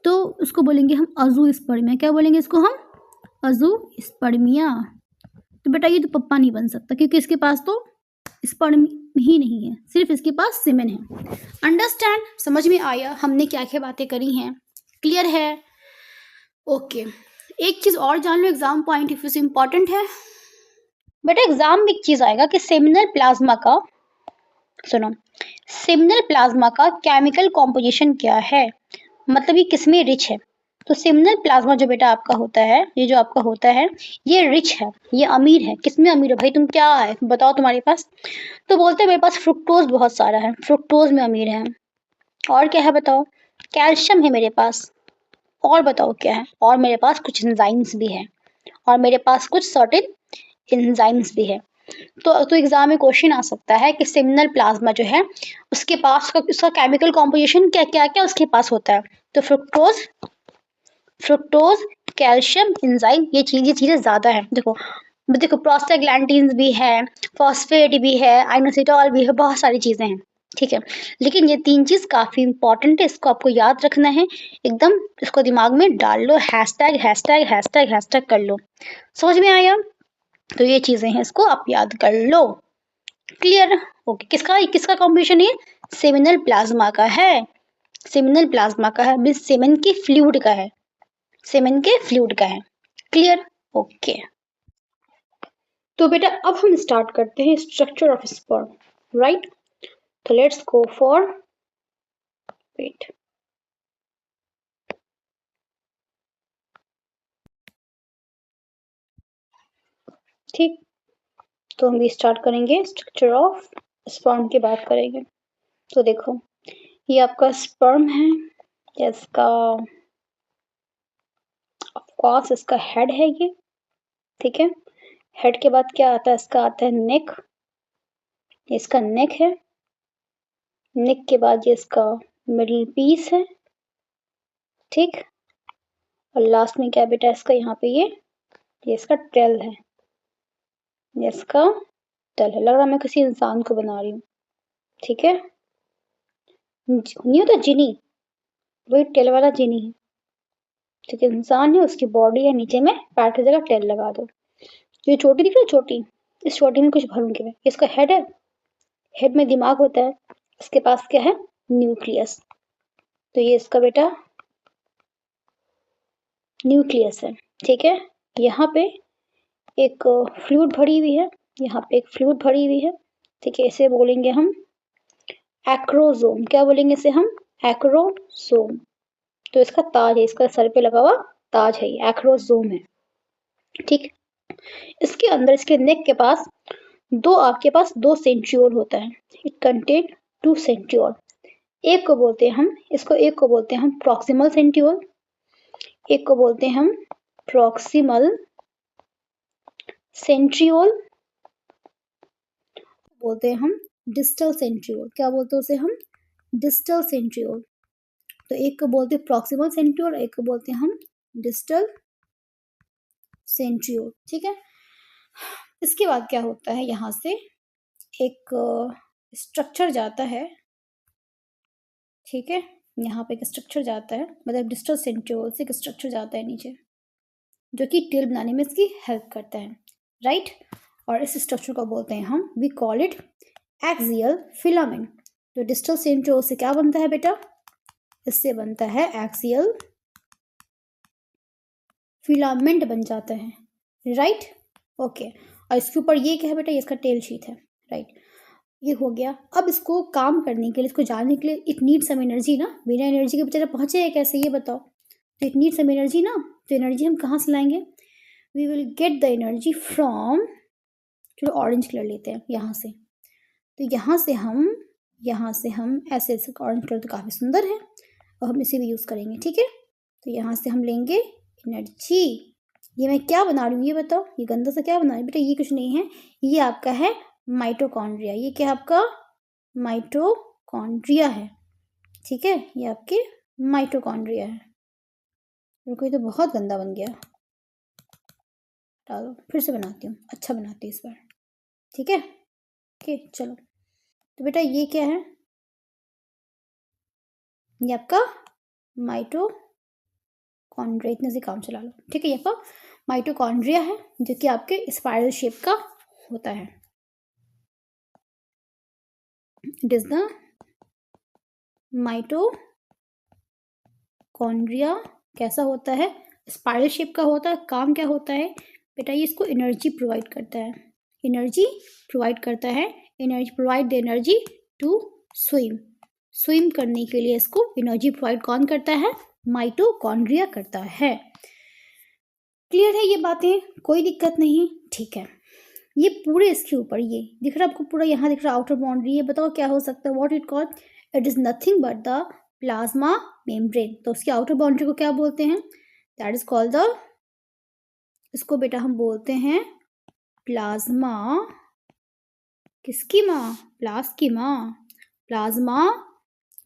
तो उसको बोलेंगे हम अजू स्पर्मिया। क्या बोलेंगे इसको हम, अजू स्पर्मिया। तो बेटा ये तो पप्पा नहीं बन सकता क्योंकि इसके पास तो स्पर्म ही नहीं है, सिर्फ इसके पास सीमेन है। अंडरस्टैंड, समझ में आया हमने क्या क्या बातें करी हैं, क्लियर है? ओके, एक चीज और जान लो, एग्जाम पॉइंट ऑफ व्यू से इंपॉर्टेंट है बेटा। एग्जाम में एक चीज आएगा कि सेमिनल प्लाज्मा का, सुनो, सेमिनल प्लाज्मा का केमिकल कॉम्पोजिशन क्या है, मतलब ये किसमें रिच है। तो सेमिनल प्लाज्मा जो बेटा आपका होता है, ये जो आपका होता है, ये रिच है, ये अमीर है। किसमें अमीर है भाई, तुम क्या है बताओ तुम्हारे पास। तो बोलते हैं मेरे पास फ्रुक्टोज बहुत सारा है, फ्रुक्टोज में अमीर है। और क्या है बताओ, कैल्शियम है मेरे पास। और बताओ क्या है, और मेरे पास कुछ एंजाइम्स भी है, और मेरे पास कुछ सर्टेन एंजाइम्स भी है। तो एग्जाम में क्वेश्चन आ सकता है कि सेमिनल प्लाज्मा जो है उसके पास उसका केमिकल कॉम्पोजिशन क्या क्या क्या उसके पास होता है। तो फ्रुक्टोज, कैल्शियम, एंजाइम, ये चीजें ज्यादा है। देखो प्रोस्टाग्लैंडिन्स भी है, फॉस्फेट भी है, आइनोसिटॉल भी है, बहुत सारी चीजें हैं, ठीक है। लेकिन ये 3 चीज काफी इंपॉर्टेंट है, इसको आपको याद रखना है एकदम, इसको दिमाग में डाल लो, हैशटैग हैशटैग हैशटैग हैशटैग कर लो। समझ में आया? तो ये चीजें हैं, इसको आप याद कर लो, क्लियर? ओके, किसका किसका कॉम्बिनेशन है, सेमिनल प्लाज्मा का है, सेमिनल प्लाज्मा का है, मींस सेमेन की फ्लूइड का है, सेमेन के फ्लूइड का है, क्लियर? ओके, तो बेटा अब हम स्टार्ट करते हैं स्ट्रक्चर ऑफ स्पर्म, राइट? तो लेट्स गो फॉर, वेट, ठीक, तो हम भी स्टार्ट करेंगे स्ट्रक्चर ऑफ स्पर्म की बात करेंगे। तो देखो ये आपका स्पर्म है, इसका ऑफ कोर्स इसका हेड है ये, ठीक है। हेड के बाद क्या आता है, इसका आता है नेक, इसका नेक है, नेक के बाद ये इसका मिडिल पीस है, ठीक। और लास्ट में क्या बेटा इसका, यहाँ पे ये इसका टेल है, ये इसका टेल है। लग रहा मैं किसी इंसान को बना रही हूँ, ठीक है। नहीं होता जिनी, वही टेल वाला जिनी है, ठीक है। इंसान है, उसकी बॉडी है, नीचे में पैर की जगह टेल लगा दो। ये छोटी दिख रही है, छोटी, इस छोटी में कुछ भरूंगी मैं। इसका हेड है, हेड में दिमाग होता है, इसके पास क्या है, न्यूक्लियस। तो ये इसका बेटा न्यूक्लियस है, ठीक है। यहाँ पे एक फ्लूइड भरी हुई है, यहाँ पे एक फ्लूइड भरी हुई है, ठीक है। इसे बोलेंगे हम एक्रोसोम। क्या बोलेंगे इसे हम, एक्रोसोम। तो इसका ताज है, इसका सर पे लगा हुआ ताज है, ये एक्रोसोम है, ठीक। इसके अंदर, इसके नेक के पास आपके पास दो सेंट्रियोल होता है, इट कंटेन 2 सेंट्रियोल। एक को बोलते हैं हम, एक को बोलते हैं हम प्रॉक्सिमल सेंट्रियोल, एक को बोलते हैं हम प्रॉक्सिमल सेंट्रियोल, बोलते हैं हम डिस्टल सेंट्रियोल। क्या बोलते हैं उसे हम, डिस्टल सेंट्रियोल। तो एक को बोलते हैं प्रॉक्सिमल सेंट्रियोल, एक को बोलते हैं हम डिस्टल सेंट्रियोल, ठीक है। इसके बाद क्या होता है, यहाँ से एक स्ट्रक्चर जाता है, ठीक है। यहाँ पे एक स्ट्रक्चर जाता है, मतलब डिस्टल सेंट्रियोल से एक स्ट्रक्चर जाता है नीचे, जो कि टेल बनाने में इसकी हेल्प करता है, राइट। और इस स्ट्रक्चर को बोलते हैं हम, we call it axial filament. जो डिस्टल सेंट्रियोल से क्या बनता है बेटा, इससे बनता है एक्सियल फिलामेंट बन जाता है, राइट। ओके, और इसके ऊपर ये क्या है बेटा, ये इसका टेल शीट है, राइट। ये हो गया। अब इसको काम करने के लिए, इसको जानने के लिए इट नीड सम एनर्जी ना, बिना एनर्जी के बेचारा पहुंचे कैसे, ये बताओ। तो इट नीड सम एनर्जी ना, तो एनर्जी हम कहाँ से लाएंगे, we will get the energy from, चलो ऑरेंज कलर लेते हैं यहाँ से। तो यहाँ से हम ऐसे ऑरेंज कलर तो काफ़ी सुंदर है और हम इसे भी यूज़ करेंगे, ठीक है। तो यहाँ से हम लेंगे एनर्जी। ये मैं क्या बना रही हूँ ये बताओ, ये गंदा सा क्या बना रही हूँ बेटा, ये कुछ नहीं है, ये आपका है माइटोकॉन्ड्रिया। ये क्या है आपका माइटोकॉन्ड्रिया है, ठीक है, ये आपके माइटोकॉन्ड्रिया है। रुको, ये तो बहुत गंदा बन गया, डालो फिर से बनाती हूँ, अच्छा बनाती हूँ इस बार, ठीक है। ओके चलो, तो बेटा ये क्या है, ये आपका माइटोकॉन्ड्रिया, इतने से काम चला लो, ठीक है। ये आपका माइटोकॉन्ड्रिया है जो कि आपके स्पाइरल शेप का होता है। इट इज द माइटोकॉन्ड्रिया, कैसा होता है, स्पाइरल शेप का होता है। काम क्या होता है बेटा, ये इसको एनर्जी प्रोवाइड करता है, एनर्जी प्रोवाइड करता है, energy provide the energy to swim करने के लिए इसको एनर्जी प्रोवाइड कौन करता है, माइटोकॉन्ड्रिया करता है। क्लियर है ये बातें, कोई दिक्कत नहीं, ठीक है। ये पूरे इसके ऊपर ये दिख रहा है आपको, पूरा यहाँ दिख रहा है आउटर बाउंड्री, ये बताओ क्या हो सकता है, what it called, it is nothing but the plasma membrane. तो उसकी आउटर बाउंड्री को क्या बोलते हैं, दैट इज कॉल्ड द, इसको बेटा हम बोलते हैं प्लाज्मा, किसकी माँ, प्लाज्मा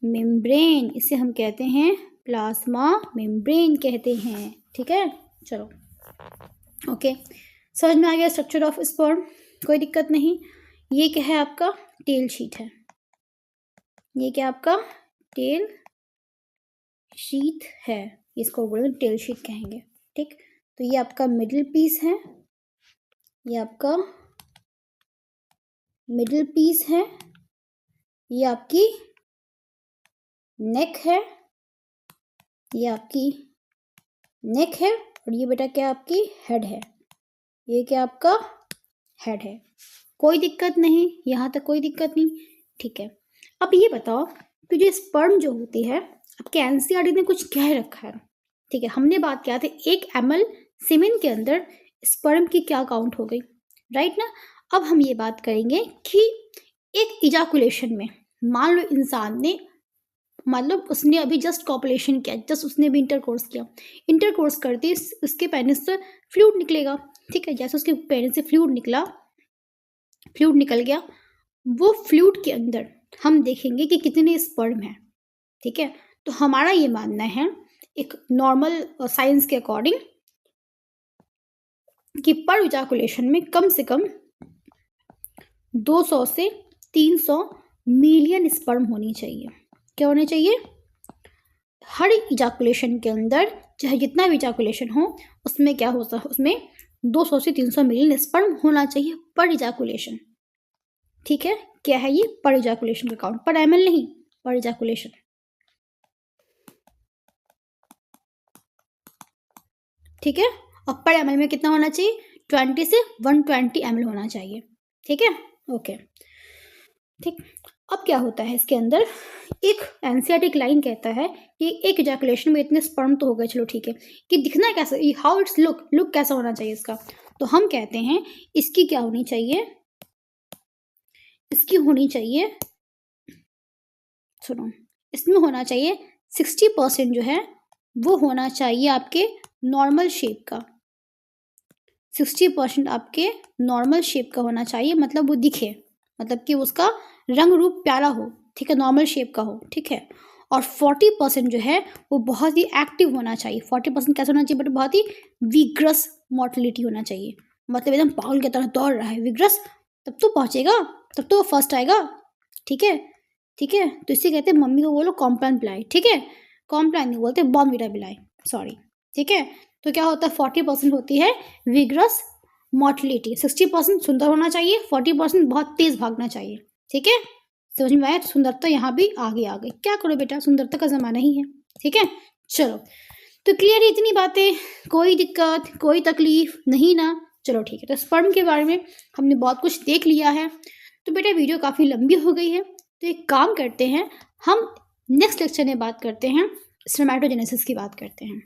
मेम्ब्रेन, इसे हम कहते हैं प्लाज्मा मेम्ब्रेन कहते हैं, ठीक है। चलो ओके, समझ में आ गया स्ट्रक्चर ऑफ स्पर्म, कोई दिक्कत नहीं। ये क्या है आपका टेल शीट है, ये क्या आपका टेल शीट है, इसको बोलेंगे टेल शीट कहेंगे, ठीक। तो ये आपका मिडिल पीस है, ये आपका मिडिल पीस है, ये आपकी नेक है, ये आपकी नेक है, और ये बेटा क्या आपकी हेड है, ये क्या आपका हेड है। कोई दिक्कत नहीं, यहाँ तक कोई दिक्कत नहीं, ठीक है। अब ये बताओ कि जो स्पर्म जो होती है, आपके एनसीईआरटी ने कुछ कह रखा है, ठीक है। हमने बात किया था 1 ml सीमेन के अंदर स्पर्म की क्या काउंट हो गई, राइट ना। अब हम ये बात करेंगे कि एक इजाकुलेशन में, मान लो इंसान ने, मतलब उसने अभी जस्ट कॉपुलेशन किया, जस्ट उसने भी इंटरकोर्स किया, इंटरकोर्स करते उसके पेनिस से फ्लूइड निकलेगा, ठीक है। जैसे उसके पेनिस से फ्लूइड निकल गया, वो फ्लूइड के अंदर हम देखेंगे कि कितने स्पर्म है, ठीक है। तो हमारा ये मानना है एक नॉर्मल साइंस के अकॉर्डिंग कि पर इजाकुलेशन में कम से कम 200 से 300 मिलियन स्पर्म होनी चाहिए। क्या होने चाहिए, हर इजाकुलेशन के अंदर चाहे जितना भी इजाकुलेशन हो उसमें क्या होता है, उसमें 200 से 300 मिलियन स्पर्म होना चाहिए पर इजाकुलेशन, ठीक है। क्या है ये, पर इजाकुलेशन का काउंट, पर ml नहीं, पर इजाकुलेशन, ठीक है। और पर ml में कितना होना चाहिए, 20 से 120 ml होना चाहिए, ठीक है। ओके ठीक। अब क्या होता है इसके अंदर, एक एनसीईआरटी लाइन कहता है कि एक इजैकुलेशन में इतने स्पर्म तो हो गए, चलो ठीक है, कि दिखना कैसा, हाउ इट्स लुक कैसा होना चाहिए इसका। तो हम कहते हैं इसकी क्या होनी चाहिए, इसकी होनी चाहिए, सुनो, इसमें होना चाहिए 60% जो है वो होना चाहिए आपके नॉर्मल शेप का, 60% आपके नॉर्मल शेप का होना चाहिए, मतलब वो दिखे, मतलब कि उसका रंग रूप प्यारा हो, ठीक है, नॉर्मल शेप का हो, ठीक है। और 40% जो है वो बहुत ही एक्टिव होना चाहिए। 40% कैसा होना चाहिए, बट बहुत ही विग्रस मोटिलिटी होना चाहिए, मतलब एकदम पागल की तरह दौड़ रहा है, विग्रस, तब तो पहुंचेगा, तब तो वो फर्स्ट आएगा, ठीक है, ठीक है। तो इसे कहते हैं, मम्मी को बोलो कॉम्प्लान पिलाए, ठीक है, कॉम्प्लान नहीं बोलते, बॉर्नवीटा पिलाए, सॉरी, ठीक है। तो क्या होता है 40% होती है विग्रस मोटिलिटी, 60% सुंदर होना चाहिए, 40% बहुत तेज भागना चाहिए। ठीक है, समझ में आया? सुंदरता यहाँ भी आगे आ गई, क्या करो बेटा, सुंदरता का जमाना ही है। ठीक है, चलो तो क्लियर है इतनी बातें, कोई दिक्कत कोई तकलीफ नहीं ना? चलो ठीक है, तो स्पर्म के बारे में हमने बहुत कुछ देख लिया है। तो बेटा वीडियो काफ़ी लंबी हो गई है, तो एक काम करते हैं, हम नेक्स्ट लेक्चर में बात करते हैं, स्पर्मेटोजेनेसिस की बात करते हैं।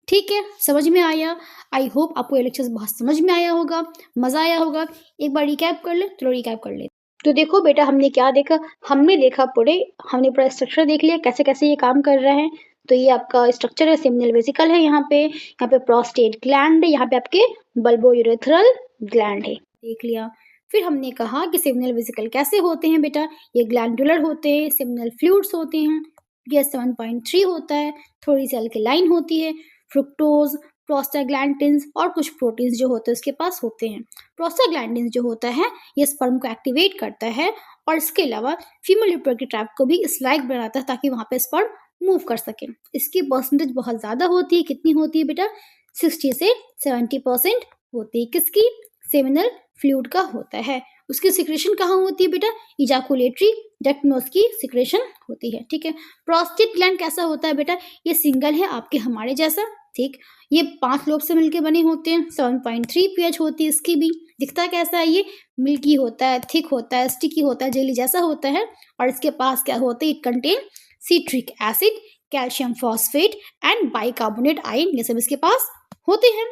ठीक है, समझ में आया? आई होप आपको ये लेक्चर बहुत समझ में आया होगा, मज़ा आया होगा। एक बार रिकैप कर ले, चलो रिकैप कर ले। तो देखो बेटा, हमने क्या देखा, हमने पूरा स्ट्रक्चर देख लिया, कैसे कैसे ये काम कर रहा है। तो ये आपका स्ट्रक्चर है, सेमिनल वेसिकल है, यहाँ पे प्रोस्टेट ग्लैंड है, यहाँ पे आपके बल्बोयूरेथ्रल ग्लैंड है, देख लिया। फिर हमने कहा कि सेमिनल वेसिकल कैसे होते हैं बेटा, ये ग्लैंडुलर होते हैं, सेमिनल फ्लूइड्स होते हैं, पीएच 7.3 होता है, थोड़ी सी अल्कलाइन होती है, फ्रुक्टोज, प्रोस्टाग्लैंडिन्स और कुछ प्रोटीन्स जो होते हैं उसके पास होते हैं। प्रोस्टाग्लैंडिन्स जो होता है ये स्पर्म को एक्टिवेट करता है और इसके अलावा फीमेल रिप्रोडक्टिव ट्रैक्ट को भी इस लायक बनाता है ताकि वहाँ पे स्पर्म मूव कर सके। इसकी परसेंटेज बहुत ज़्यादा होती है, कितनी होती है बेटा, 60 से 70% होती है। किसकी? सेमिनल फ्लूइड का होता है। उसकी सिक्रेशन कहाँ होती है बेटा? इजाकुलेटरी डक्ट में उसकी सिक्रेशन होती है। ठीक है, प्रोस्टेट ग्लैंड कैसा होता है बेटा? ये सिंगल है, आपके हमारे जैसा। ठीक, ये 5 लोब से मिलके बने होते हैं, 7.3 pH होती है इसकी भी। दिखता कैसा है? ये मिल्की होता है, थिक होता है, स्टिकी होता है, जेली जैसा होता है। और इसके पास क्या होता है? It contain citric acid, calcium phosphate and bicarbonate ion, ये सब इसके पास होते हैं।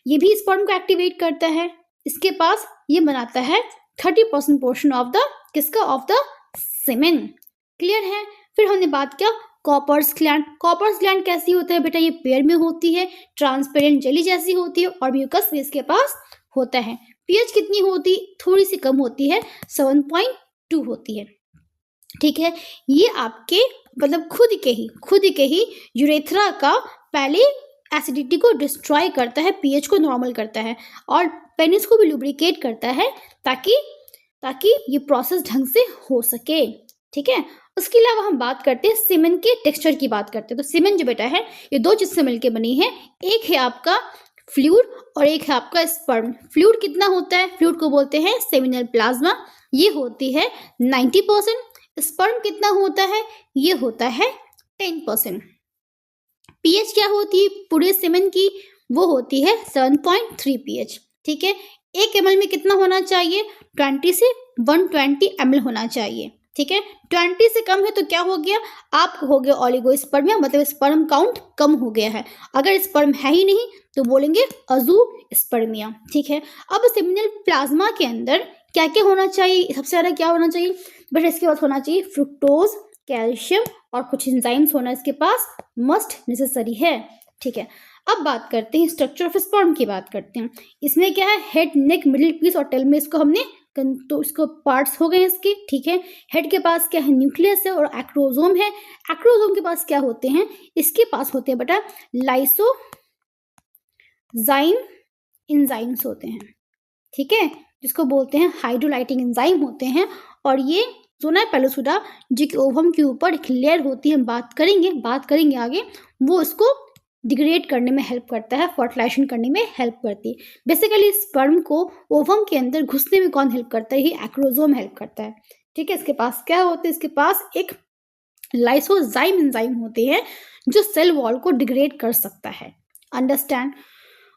ये भी स्पर्म को एक्टिवेट करता है। इसके पास ये बनाता है 30% पोर्शन ऑफ द किसका? Of the semen. क्लियर है? फिर हमने बात किया कॉपर्स ग्लैंड। कॉपर्स ग्लैंड कैसी होता है बेटा? ये पेयर में होती है, ट्रांसपेरेंट जेली जैसी होती है और म्यूकस भी इसके पास होता है। पीएच कितनी होती? थोड़ी सी कम होती है, 7.2 होती है। ठीक है, ये आपके मतलब खुद के ही यूरेथ्रा का पहले एसिडिटी को डिस्ट्रॉय करता है, पीएच को नॉर्मल करता है और पेनिस को भी लुब्रिकेट करता है ताकि ये प्रोसेस ढंग से हो सके। ठीक है, उसके अलावा हम बात करते हैं सीमेन के टेक्सचर की बात करते हैं। तो सीमेन जो बेटा है ये 2 चीज से मिलकर बनी है, एक है आपका फ्लूइड और एक है आपका स्पर्म। फ्लूइड कितना होता है? फ्लूइड को बोलते हैं सेमिनल प्लाज्मा, ये होती है 90%। स्पर्म कितना होता है? ये होता है 10%। पीएच क्या होती है पूरे सीमेन की? वो होती है 7.3 पीएच। ठीक है, 1 ml में कितना होना चाहिए? 20 से 120 ml होना चाहिए। ठीक है, 20 से कम है तो क्या हो गया? आप हो गया ओलिगोस्पर्मिया, मतलब स्पर्म काउंट कम हो गया है। अगर स्पर्म है ही नहीं तो बोलेंगे अजूस्पर्मिया। ठीक है, अब सेमिनल प्लाज्मा के अंदर क्या क्या होना चाहिए? सबसे ज़्यादा क्या होना चाहिए बेटा? इसके बाद होना चाहिए फ्रुक्टोज, कैल्शियम और कुछ एंजाइम्स होना इसके पास मस्ट नेसेसरी है। ठीक है, अब बात करते हैं स्ट्रक्चर ऑफ स्पर्म की बात करते हैं। इसमें क्या है? हेड, नेक, मिडिल पीस और टेल में इसको हमने तो इसको पार्ट्स हो गए इसके। ठीक है, हेड के पास क्या है? न्यूक्लियस है और एक्रोसोम है। एक्रोसोम के पास क्या होते हैं? इसके पास होते हैं बेटा लाइसोजाइम एंजाइम्स होते हैं। ठीक है, जिसको बोलते हैं हाइड्रोलाइटिंग एंजाइम होते हैं। और ये जोना पेलोसुडा जो कि ओवम के ऊपर एक लेयर होती है, हम बात करेंगे आगे, वो इसको डिग्रेड करने में हेल्प करता है, फर्टिलाइजेशन करने में हेल्प करती है। बेसिकली स्पर्म को ओवम के अंदर घुसने में कौन हेल्प करता है? ये एक्रोसोम हेल्प करता है। ठीक है, इसके पास क्या होते हैं? इसके पास एक लाइसोजाइम एंजाइम होते हैं जो सेल वॉल को डिग्रेड कर सकता है। अंडरस्टैंड?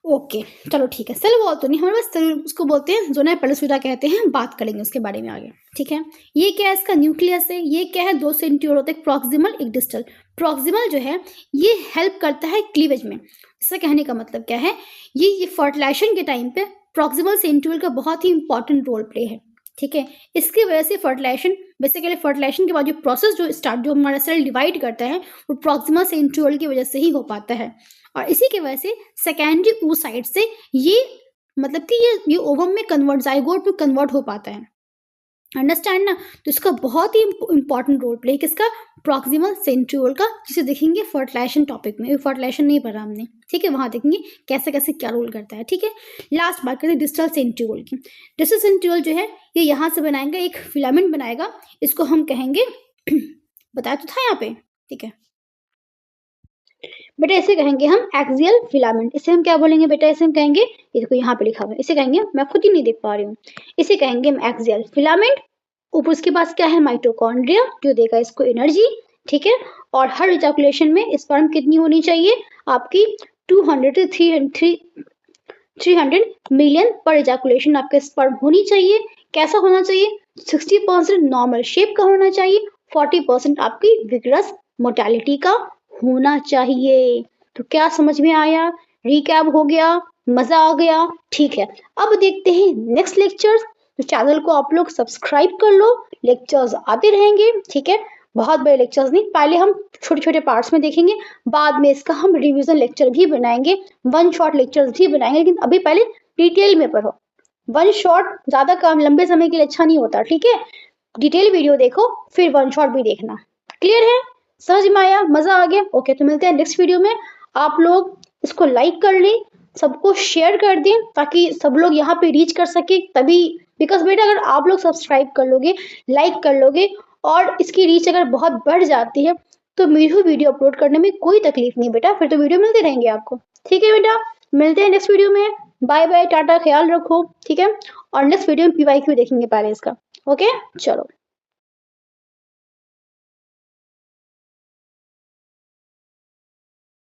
ओके, चलो ठीक है, सेल वॉल तो नहीं, हमारे पास सेल, उसको बोलते हैं जोना पेलोसुडा कहते हैं, बात करेंगे उसके बारे में आगे। ठीक है, ये क्या है? इसका न्यूक्लियस है। ये क्या है? 2 सेंट्रियोल होते हैं, प्रॉक्सिमल एक डिस्टल। प्रॉक्सिमल जो है ये हेल्प करता है क्लीवेज में। इसका कहने का मतलब क्या है? ये फर्टिलाइजेशन के टाइम पे प्रॉक्सिमल सेंट्रियोल का बहुत ही इंपॉर्टेंट रोल प्ले है। ठीक है, इसकी वजह से फर्टिलाइजेशन, बेसिकली फर्टिलाइजेशन के बाद जो प्रोसेस जो हमारा सेल डिवाइड करता है वो प्रॉक्सिमल सेंट्रियोल की वजह से ही हो पाता है। और इसी की वजह से सेकेंडरी oocyte से ये मतलब कि ये ओवम में कन्वर्ट, जाइगोट में कन्वर्ट हो पाता है। अंडरस्टैंड ना? तो इसका बहुत ही इंपॉर्टेंट रोल प्ले किसका? प्रॉक्सिमल सेंट्रियोल का, जिसे देखेंगे फर्टिलाइजेशन टॉपिक में। फर्टिलाइजेशन नहीं पढ़ा हमने। ठीक है, वहाँ देखेंगे कैसे कैसे क्या रोल करता है। ठीक है, लास्ट बात करते हैं डिस्टल सेंट्रियोल की। डिस्टल सेंट्रियोल जो है ये यहाँ से बनाएगा, एक फिलामेंट बनाएगा, इसको हम कहेंगे बताया तो था यहाँ पे। ठीक है, बेटा इसे कहेंगे हम एक्सियल फिलामेंट। इसे हम क्या बोलेंगे बेटा, इसे हम कहेंगे, ये देखो यहाँ पे लिखा हुआ है, इसे कहेंगे, मैं खुद ही नहीं देख पा रही हूँ, इसे कहेंगे हम एक्सियल फिलामेंट। ऊपर उसके पास क्या है, माइटोकॉन्ड्रिया, जो देगा इसको एनर्जी, ठीक है। और हर इजैकुलेशन में स्पर्म कितनी होनी चाहिए आपकी, 200 से 300 मिलियन पर इजैकुलेशन आपके स्पर्म होनी चाहिए। कैसा होना चाहिए, 60% नॉर्मल शेप का होना चाहिए, 40% आपकी विगरस मोर्टेलिटी का होना चाहिए। तो क्या समझ में आया, रिकैप हो गया, मजा आ गया, ठीक है। अब देखते हैं नेक्स्ट लेक्चर्स। तो चैनल को आप लोग सब्सक्राइब कर लो, लेक्चर्स आते रहेंगे, ठीक है। बहुत बड़े लेक्चर्स नहीं, पहले हम छोटे छोटे पार्ट्स में देखेंगे, बाद में इसका हम रिवीजन लेक्चर भी बनाएंगे, वन शॉट लेक्चर्स भी बनाएंगे, लेकिन अभी पहले डिटेल में पढ़ो। वन शॉट ज्यादा काम लंबे समय के लिए अच्छा नहीं होता, ठीक है। डिटेल वीडियो देखो, फिर वन शॉट भी देखना। क्लियर है, समझ में आया, मजा आ गया? ओके, तो मिलते हैं नेक्स्ट वीडियो में। आप लोग इसको लाइक कर लें, सबको शेयर कर दें, ताकि सब लोग यहाँ पे रीच कर सके, तभी, बिकॉज बेटा अगर आप लोग सब्सक्राइब कर लोगे, लाइक कर लोगे, और इसकी रीच अगर बहुत बढ़ जाती है, तो मेरी वीडियो अपलोड करने में कोई तकलीफ नहीं बेटा, फिर तो वीडियो मिलते रहेंगे आपको, ठीक है बेटा। मिलते हैं नेक्स्ट वीडियो में, बाय बाय, टाटा, ख्याल रखो, ठीक है। और नेक्स्ट वीडियो में PYQ देखेंगे पहले इसका, ओके, चलो।